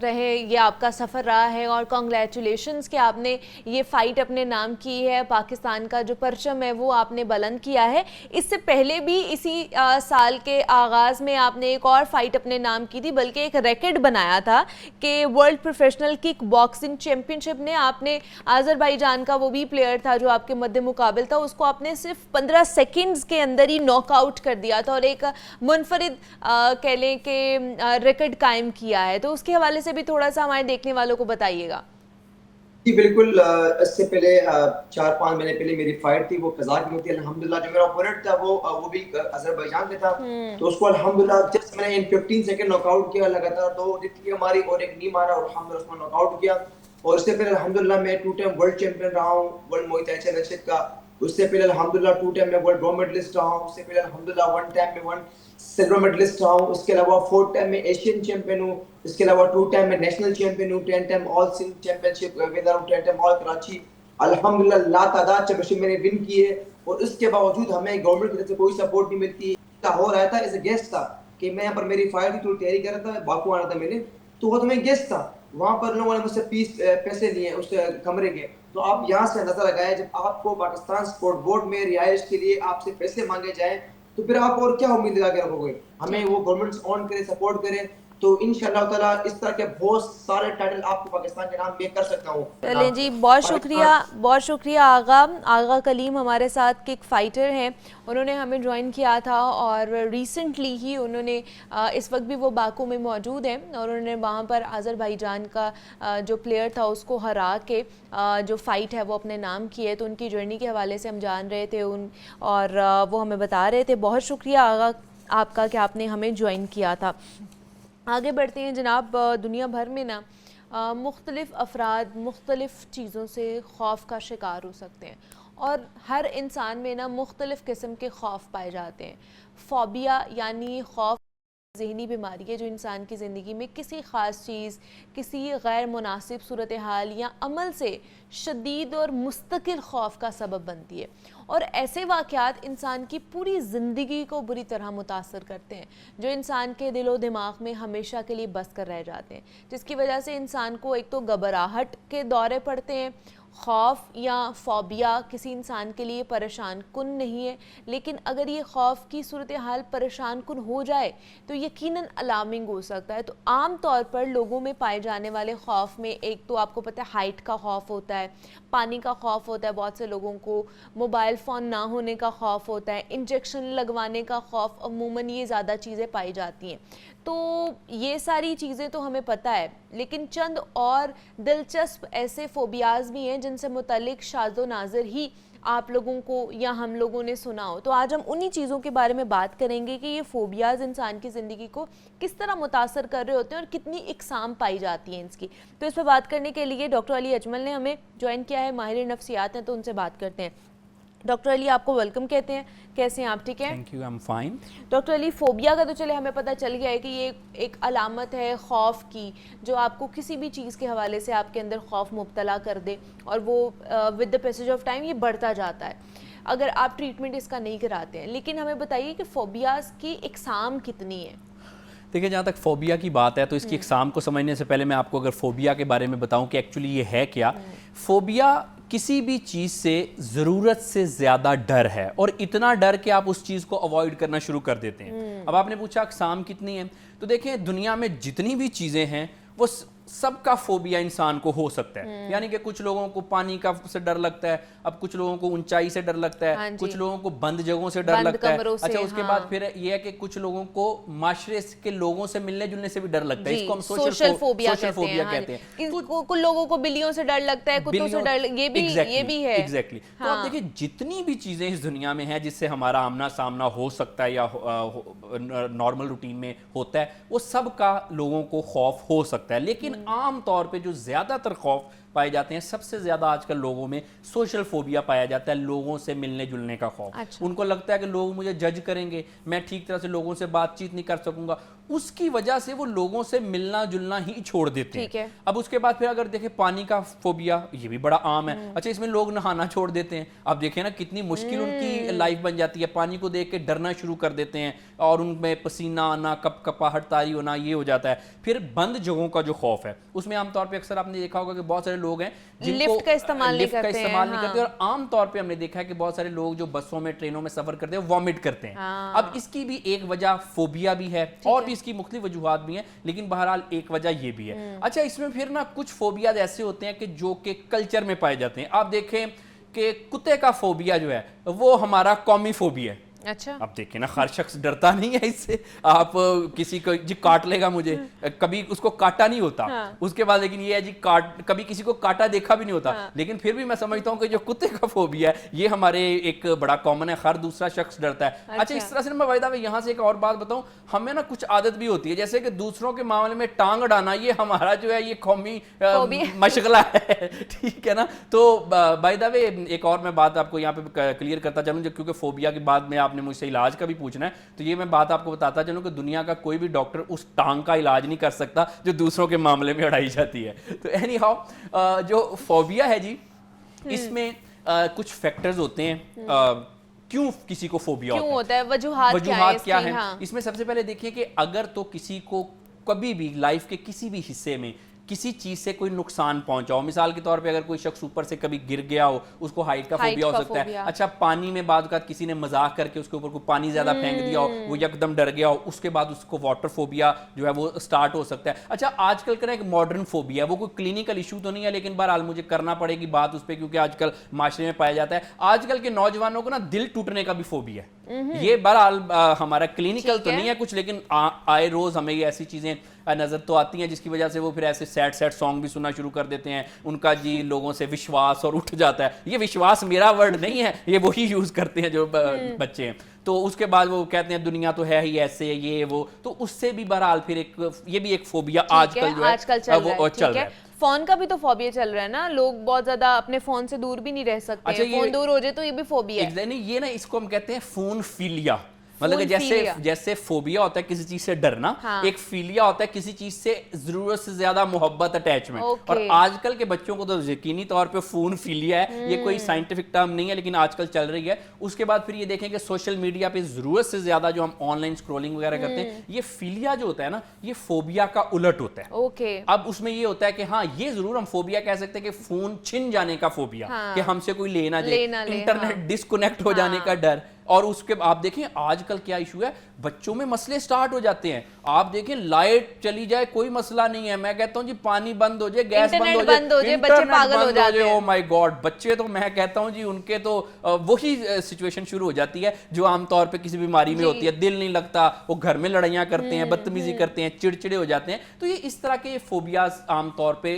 रहे ये आपका सफ़र रहा है और कॉन्ग्रेचुलेशंस कि आपने ये फ़ाइट अपने नाम की है, पाकिस्तान का जो परचम है वो आपने बुलंद किया है। इससे पहले भी इसी साल के आगाज़ में आपने एक और फ़ाइट अपने नाम की थी, बल्कि एक रिकॉर्ड बनाया था कि world professional kick boxing championship ने आपने आज़रबाईजान का वो भी प्लेयर था जो आपके मद्दे मुकाबिल था, उसको आपने सिर्फ 15 सेकेंड्स के अंदर ही नॉकआउट कर दिया था और एक मुनफरिद के रिकॉर्ड कायम किया है। तो उसके हवाले से भी थोड़ा सा हमारे देखने वालों को बताइएगा। जी बिल्कुल, इससे पहले 4-5 महीने पहले मेरी फाइट थी, वो कज़ाक में थी। अल्हम्दुलिल्लाह जो मेरा ओपोनेंट था वो भी अज़रबैजान से था, तो उसको अल्हम्दुलिल्लाह जस्ट मैंने इन 15 सेकंड नॉकआउट किया लगातार। 2 जितनी हमारी और एक नी मारा और अल्हम्दुलिल्लाह उसको नॉकआउट किया। और इससे पहले अल्हम्दुलिल्लाह मैं 2 टाइम वर्ल्ड चैंपियन रहा हूँ वर्ल्ड मुay थाई चैंपियनशिप का। उससे पहले अल्हम्दुलिल्लाह 2 टाइम मैं वर्ल्ड गोल्ड मेडलिस्ट रहा हूँ। उससे पहले अल्हम्दुलिल्लाह 1 टाइम मैं 1 सिल्वर मेडलिस्ट रहा हूँ। उसके अलावा 4 टाइम मैं एशियन चैंपियन हूँ। इसके अलावा 2 टाइम मैं नेशनल चैंपियन हूँ। 10 time all Sindh championship winner हूँ। 10 टाइम ऑल कराची। अल्हम्दुलिल्लाह लातादाद चैंपियनशिप मैंने विन की है और इसके बावजूद हमें गवर्नमेंट की तरफ से कोई सपोर्ट नहीं मिलती। लाहौर आया था एज ए गेस्ट था कि मैं यहाँ पर मेरी फाइट की थोड़ी तैयारी कर रहा था, बाकू आना था मैंने, तो वो तो मैं गेस्ट था। वहाँ पर लोगों ने मुझसे पैसे लिए उस कमरे के। तो आप यहाँ से नजर लगाए, जब आपको पाकिस्तान स्पोर्ट बोर्ड में रिहाइश के लिए आपसे पैसे मांगे जाए तो फिर आप और क्या उम्मीद लगा के रखोगे? हमें वो गवर्नमेंट ऑन करे, सपोर्ट करे, तो इंशाअल्लाह ताला इस तरह के बहुत सारे टाइटल आपको पाकिस्तान के नाम में कर सकता हूँ। चलें जी, बहुत शुक्रिया आगा कलीम हमारे साथ किक फाइटर हैं। उन्होंने हमें ज्वाइन किया था और रिसेंटली ही उन्होंने इस वक्त भी वो बाकू में मौजूद हैं और उन्होंने वहाँ पर आज़रबाईजान का जो प्लेयर था उसको हरा के जो फ़ाइट है वो अपने नाम की है। तो उनकी जर्नी के हवाले से हम जान रहे थे और वो हमें बता रहे थे। बहुत शुक्रिया आगा आपका कि आपने हमें ज्वाइन किया था। आगे बढ़ते हैं जनाब। दुनिया भर में ना मुख्तलिफ़ अफराद मुख्तलिफ़ चीज़ों से खौफ का शिकार हो सकते हैं और हर इंसान में ना मुख्तलिफ़ किस्म के खौफ पाए जाते हैं। फ़ोबिया यानी खौफ ज़हनी बीमारी है जो इंसान की ज़िंदगी में किसी ख़ास चीज़, किसी गैर मुनासिब सूरत हाल या अमल से शदीद और मुस्तकिल खौफ का सबब बनती है और ऐसे वाक़यात इंसान की पूरी ज़िंदगी को बुरी तरह मुतासर करते हैं, जो इंसान के दिलो दिमाग में हमेशा के लिए बस कर रह जाते हैं, जिसकी वजह से इंसान को एक तो घबराहट के दौरे पड़ते हैं। खौफ या फ़ोबिया किसी इंसान के लिए परेशान कुन नहीं है, लेकिन अगर ये खौफ की सूरत हाल परेशान कुन हो जाए तो यकीनन अलार्मिंग हो सकता है। तो आम तौर पर लोगों में पाए जाने वाले खौफ में एक तो आपको पता है हाइट का खौफ होता है, पानी का खौफ होता है, बहुत से लोगों को मोबाइल फ़ोन ना होने का खौफ होता है, इंजेक्शन लगवाने का खौफ, अमूमन ये ज़्यादा चीज़ें पाई जाती हैं। तो ये सारी चीज़ें तो हमें पता है, लेकिन चंद और दिलचस्प ऐसे फ़ोबियाज़ भी हैं जिनसे मुतल्लिक शाज़ो नाज़िर ही आप लोगों को या हम लोगों ने सुना हो। तो आज हम उन्हीं चीज़ों के बारे में बात करेंगे कि ये फ़ोबियाज़ इंसान की ज़िंदगी को किस तरह मुतासर कर रहे होते हैं और कितनी इकसाम पाई जाती हैं इसकी। तो इस पर बात करने के लिए डॉक्टर अली अजमल ने हमें ज्वाइन किया है, माहिर नफ्सियात हैं, तो उनसे बात करते हैं। डॉक्टर अली आपको वेलकम कहते हैं, कैसे हैं आप? ठीक है, thank you, I am fine. Doctor Ali, phobia का तो चले हमें पता चल गया है कि ये एक अलामत है खौफ की जो आपको किसी भी चीज़ के हवाले से आपके अंदर खौफ मुब्तला कर दे और वो with the passage of time ये बढ़ता जाता है अगर आप ट्रीटमेंट इसका नहीं कराते हैं। लेकिन हमें बताइए कि फ़ोबियाज़ की इकसाम कितनी है? देखिए, जहाँ तक फ़ोबिया की बात है तो इसकी इकसाम को समझने से पहले मैं आपको अगर फ़ोबिया के बारे में बताऊं कि एक्चुअली ये है क्या। फ़ोबिया किसी भी चीज़ से ज़रूरत से ज़्यादा डर है और इतना डर कि आप उस चीज़ को अवॉइड करना शुरू कर देते हैं। अब आपने पूछा इकसाम कितनी है, तो देखें दुनिया में जितनी भी चीज़ें हैं वो सबका फोबिया इंसान को हो सकता है। यानी कि कुछ लोगों को पानी का से डर लगता है, अब कुछ लोगों को ऊंचाई से डर लगता है, हाँ जी। कुछ लोगों को बंद जगहों से डर बंद लगता है। कमरों से, अच्छा, उसके हाँ। बाद फिर ये है कि कुछ लोगों को माशरे के लोगों से मिलने जुलने से भी डर लगता है। जी, इसको हम सोशल फोबिया कहते हैं। कुछ लोगों को बिल्लियों से डर लगता है, कुत्तों से डर, ये भी है। एग्जैक्टली। तो आप देखिए जितनी भी चीजें इस दुनिया में हैं जिससे हमारा आमना सामना हो सकता है या नॉर्मल रूटीन में होता है, वो सब का लोगों को खौफ हो सकता है। लेकिन आम तौर पे जो ज्यादातर खौफ पाए जाते हैं, सबसे ज्यादा आजकल लोगों में सोशल फोबिया पाया जाता है, लोगों से मिलने जुलने का खौफ। अच्छा। उनको लगता है कि लोग मुझे जज करेंगे, मैं ठीक तरह से लोगों से बातचीत नहीं कर सकूंगा, उसकी वजह से वो लोगों से मिलना जुलना ही छोड़ देते ठीक है। हैं। अब उसके बाद फिर अगर देखें पानी का फोबिया, ये भी बड़ा आम है। अच्छा, इसमें लोग नहाना छोड़ देते हैं। अब देखें ना कितनी मुश्किल उनकी लाइफ बन जाती है, पानी को देख के डरना शुरू कर देते हैं और उनमें पसीना आना, कपकपाहट तारी होना, ये हो जाता है। फिर बंद जगहों का जो खौफ है, उसमें आमतौर पर अक्सर आपने देखा होगा कि बहुत सारे लोग हैं जिनको लिफ्ट का इस्तेमाल नहीं करते। और आमतौर पे हमने देखा है कि बहुत सारे लोग जो बसों में, ट्रेनों में सफर करते हैं, वॉमिट करते हैं। अब इसकी भी एक वजह फोबिया भी है और भी इसकी मुख्तलिफ वजूहात भी हैं, लेकिन बहरहाल एक वजह ये भी है। अच्छा, इसमें फिर ना कुछ फोबिया ऐसे होते हैं कि जो कि कल्चर में पाए जाते हैं। आप देखें कि कुत्ते का फोबिया जो है वो हमारा कौमी फोबिया है। अच्छा, अब देखिए ना, हर शख्स डरता नहीं है इससे। आप किसी को जी काट लेगा मुझे, कभी उसको काटा नहीं होता। उसके बाद लेकिन ये है जी कभी किसी को काटा देखा भी नहीं होता। लेकिन फिर भी मैं समझता हूँ कि जो कुत्ते का फोबिया है ये हमारे एक बड़ा कॉमन है, हर दूसरा शख्स डरता है। अच्छा, इस तरह से मैं वायदा में यहाँ से एक और बात बताऊँ, हमें ना कुछ आदत भी होती है, जैसे कि दूसरों के मामले में टांग अड़ाना, ये हमारा जो है ये कौमी मशगला है। ठीक है ना। तो बाय द वे एक और मैं बात आपको यहाँ पे क्लियर करता चलूँ, क्योंकि फोबिया के बाद में आपने मुझसे इलाज का भी पूछना है, तो ये मैं बात आपको बताता चलूं कि दुनिया का कोई भी डॉक्टर उस टांग का इलाज नहीं कर सकता जो दूसरों के मामले में अड़ाई जाती है। तो एनी हाउ जो फोबिया है जी, इसमें कुछ फैक्टर्स होते हैं क्यों किसी को फोबिया होता है, वजूहात क्या है। हाँ। इसमें सबसे पहले देखिए कि अगर तो किसी को कभी भी लाइफ के किसी भी हिस्से में किसी चीज से कोई नुकसान पहुंचा हो, मिसाल के तौर पे अगर कोई शख्स ऊपर से कभी गिर गया हो, उसको हाइट का फोबिया हो सकता है। अच्छा, पानी में बाद किसी ने मजाक करके उसके ऊपर कोई पानी ज्यादा फेंक दिया हो, वो एकदम डर गया हो, उसके बाद उसको वाटर फोबिया जो है वो स्टार्ट हो सकता है। अच्छा, आजकल का एक मॉडर्न फोबिया है, वो कोई क्लिनिकल इशू तो नहीं है, लेकिन बहरहाल मुझे करना पड़ेगी बात उस पर, क्योंकि आजकल माशरे में पाया जाता है। आजकल के नौजवानों को ना दिल टूटने का भी फोबिया है। ये बहरहाल हमारा क्लिनिकल तो नहीं है कुछ, लेकिन आए रोज हमें ये ऐसी चीजें नजर तो आती हैं जिसकी वजह से वो फिर ऐसे सैड सॉन्ग भी सुनना शुरू कर देते हैं। उनका जी लोगों से विश्वास और उठ जाता है। ये विश्वास मेरा वर्ड नहीं है, ये वही यूज करते हैं जो बच्चे हैं। तो उसके बाद वो कहते हैं दुनिया तो है ही ऐसे, ये वो, तो उससे भी बहरहाल फिर ये भी एक फोबिया आजकल जो है वो चल रहा है। फोन का भी तो फोबिया चल रहा है ना, लोग बहुत ज्यादा अपने फोन से दूर भी नहीं रह सकते। अच्छा, फोन दूर हो जाए तो ये भी फोबिया है। ये ना इसको हम कहते हैं फोन फीलिया। मतलब जैसे फोबिया होता है किसी चीज से डरना, हाँ। एक फीलिया होता है किसी चीज से जरूरत से ज्यादा मोहब्बत, अटैचमेंट। और आजकल के बच्चों को तो यकीनी तौर पे फोन फीलिया है। ये कोई साइंटिफिक टर्म नहीं है, लेकिन आजकल चल रही है। उसके बाद फिर ये देखें कि सोशल मीडिया पे जरूरत से ज्यादा जो हम ऑनलाइन स्क्रॉलिंग वगैरह करते हैं, ये फीलिया जो होता है ना, ये फोबिया का उलट होता है। अब उसमें ये होता है कि हाँ, ये जरूर हम फोबिया कह सकते हैं कि फोन छिन जाने का फोबिया, कि हमसे कोई लेना जाए, इंटरनेट डिस्कनेक्ट हो जाने का डर। और उसके आप देखें आजकल क्या इशू है, बच्चों में मसले स्टार्ट हो जाते हैं। आप देखें लाइट चली जाए कोई मसला नहीं है, मैं कहता हूं जी पानी बंद हो जाए, गैस बंद हो जाए, बच्चे पागल हो जाते हैं। ओ माय गॉड, बच्चे तो मैं कहता हूं जी उनके तो वही सिचुएशन शुरू हो जाती है जो आमतौर पे किसी बीमारी में होती है। दिल नहीं लगता, वो घर में लड़ाइयां करते हैं, बदतमीजी करते हैं, चिड़चिड़े हो जाते हैं। तो ये इस तरह के फोबियाज आमतौर पे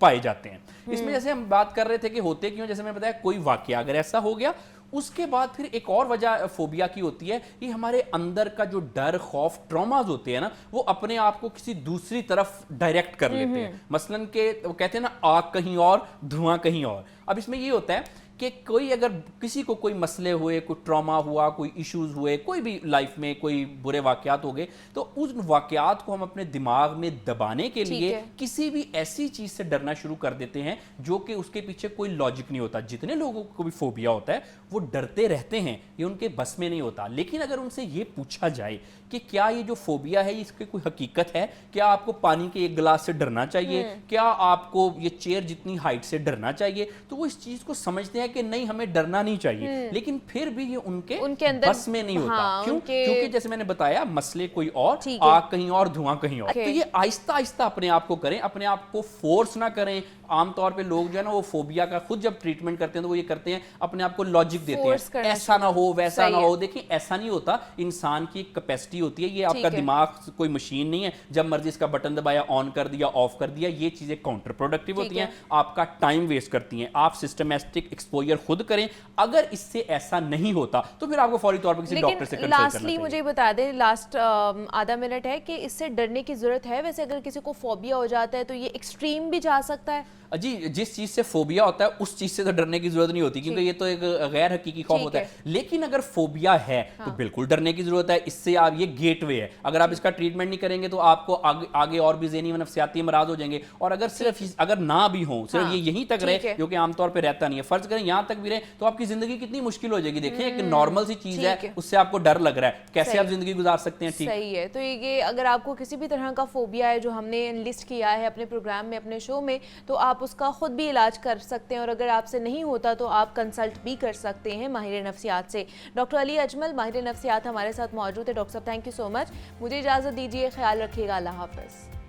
पाए जाते हैं। इसमें जैसे हम बात कर रहे थे कि होते क्यों, जैसे मैं बताया कोई वाकया अगर ऐसा हो गया, उसके बाद फिर एक और वजह फोबिया की होती है, ये हमारे अंदर का जो डर, खौफ, ट्रॉमाज होते हैं ना, वो अपने आप को किसी दूसरी तरफ डायरेक्ट कर लेते हैं। मसलन के वो कहते हैं ना, आग कहीं और धुआं कहीं और। अब इसमें ये होता है कि कोई अगर किसी को कोई मसले हुए, कोई ट्रॉमा हुआ, कोई इश्यूज हुए, कोई भी लाइफ में कोई बुरे वाकयात हो गए, तो उन वाकयात को हम अपने दिमाग में दबाने के लिए किसी भी ऐसी चीज से डरना शुरू कर देते हैं जो कि उसके पीछे कोई लॉजिक नहीं होता। जितने लोगों को भी फोबिया होता है वो डरते रहते हैं, ये उनके बस में नहीं होता। लेकिन अगर उनसे ये पूछा जाए कि क्या ये जो फोबिया है इसकी कोई हकीकत है, क्या आपको पानी के एक गिलास से डरना चाहिए, क्या आपको ये चेयर जितनी हाइट से डरना चाहिए, तो वो इस चीज को समझते हैं कि नहीं हमें डरना नहीं चाहिए, लेकिन फिर भी ये उनके अंदर बस में नहीं होता। हाँ, क्यों? क्योंकि जैसे मैंने बताया मसले कोई और, ठीक है। आग कहीं और, धुआं कहीं और। Okay. तो ये आहिस्ता आहिस्ता अपने आप को करें, अपने आप को फोर्स ना करें। आमतौर पे लोग जो है ना वो फोबिया का खुद जब ट्रीटमेंट करते हैं तो वो ये करते हैं, अपने आप को लॉजिक देते Force हैं, करना ऐसा ना हो वैसा सही ना है। हो। देखिए ऐसा नहीं होता, इंसान की एक कैपेसिटी होती है, ये आपका है। दिमाग कोई मशीन नहीं है, जब मर्जी इसका बटन दबाया, ऑन कर दिया, ऑफ कर दिया, ये चीजें काउंटर प्रोडक्टिव होती हैं, आपका टाइम वेस्ट करती हैं। आप सिस्टमैटिक एक्सपोजर खुद करें, अगर इससे ऐसा नहीं होता तो फिर आपको फौरी तौर पर किसी डॉक्टर से लेकिन कंसल्ट करना लास्टली चाहिए। मुझे बता दें, लास्ट आधा मिनट है, कि इससे डरने की जरूरत है वैसे? अगर किसी को फोबिया हो जाता है तो ये एक्सट्रीम भी जा सकता है? जी, जिस चीज से फोबिया होता है उस चीज से तो डरने की जरूरत नहीं होती, क्योंकि ये तो एक गैर हकीकी खौफ होता है। लेकिन अगर फोबिया है तो बिल्कुल डरने की जरूरत है। इससे आप, ये गेटवे है, अगर आप इसका ट्रीटमेंट नहीं करेंगे तो आपको आगे और भी ज़हनी व नफ्सियाती अमराज हो जाएंगे। और अगर सिर्फ अगर ना भी हो, सिर्फ ये यहीं तक रहे, जो कि आमतौर पर रहता नहीं है, फर्ज करें यहाँ तक भी रहे, तो आपकी जिंदगी कितनी मुश्किल हो जाएगी। देखिए एक नॉर्मल सी चीज है, उससे आपको डर लग रहा है, कैसे आप जिंदगी गुजार सकते हैं? ठीक, सही है। तो ये अगर आपको किसी भी तरह का फोबिया है जो हमने लिस्ट किया है अपने प्रोग्राम में, अपने शो में, तो आप उसका खुद भी इलाज कर सकते हैं। और अगर आपसे नहीं होता तो आप कंसल्ट भी कर सकते हैं माहिर नफ्सियात से। डॉक्टर अली अजमल माहिर नफ्सियात हमारे साथ मौजूद है। डॉक्टर साहब थैंक यू सो मच। मुझे इजाज़त दीजिए, ख्याल रखिएगा, अल्लाह हाफ़िज़।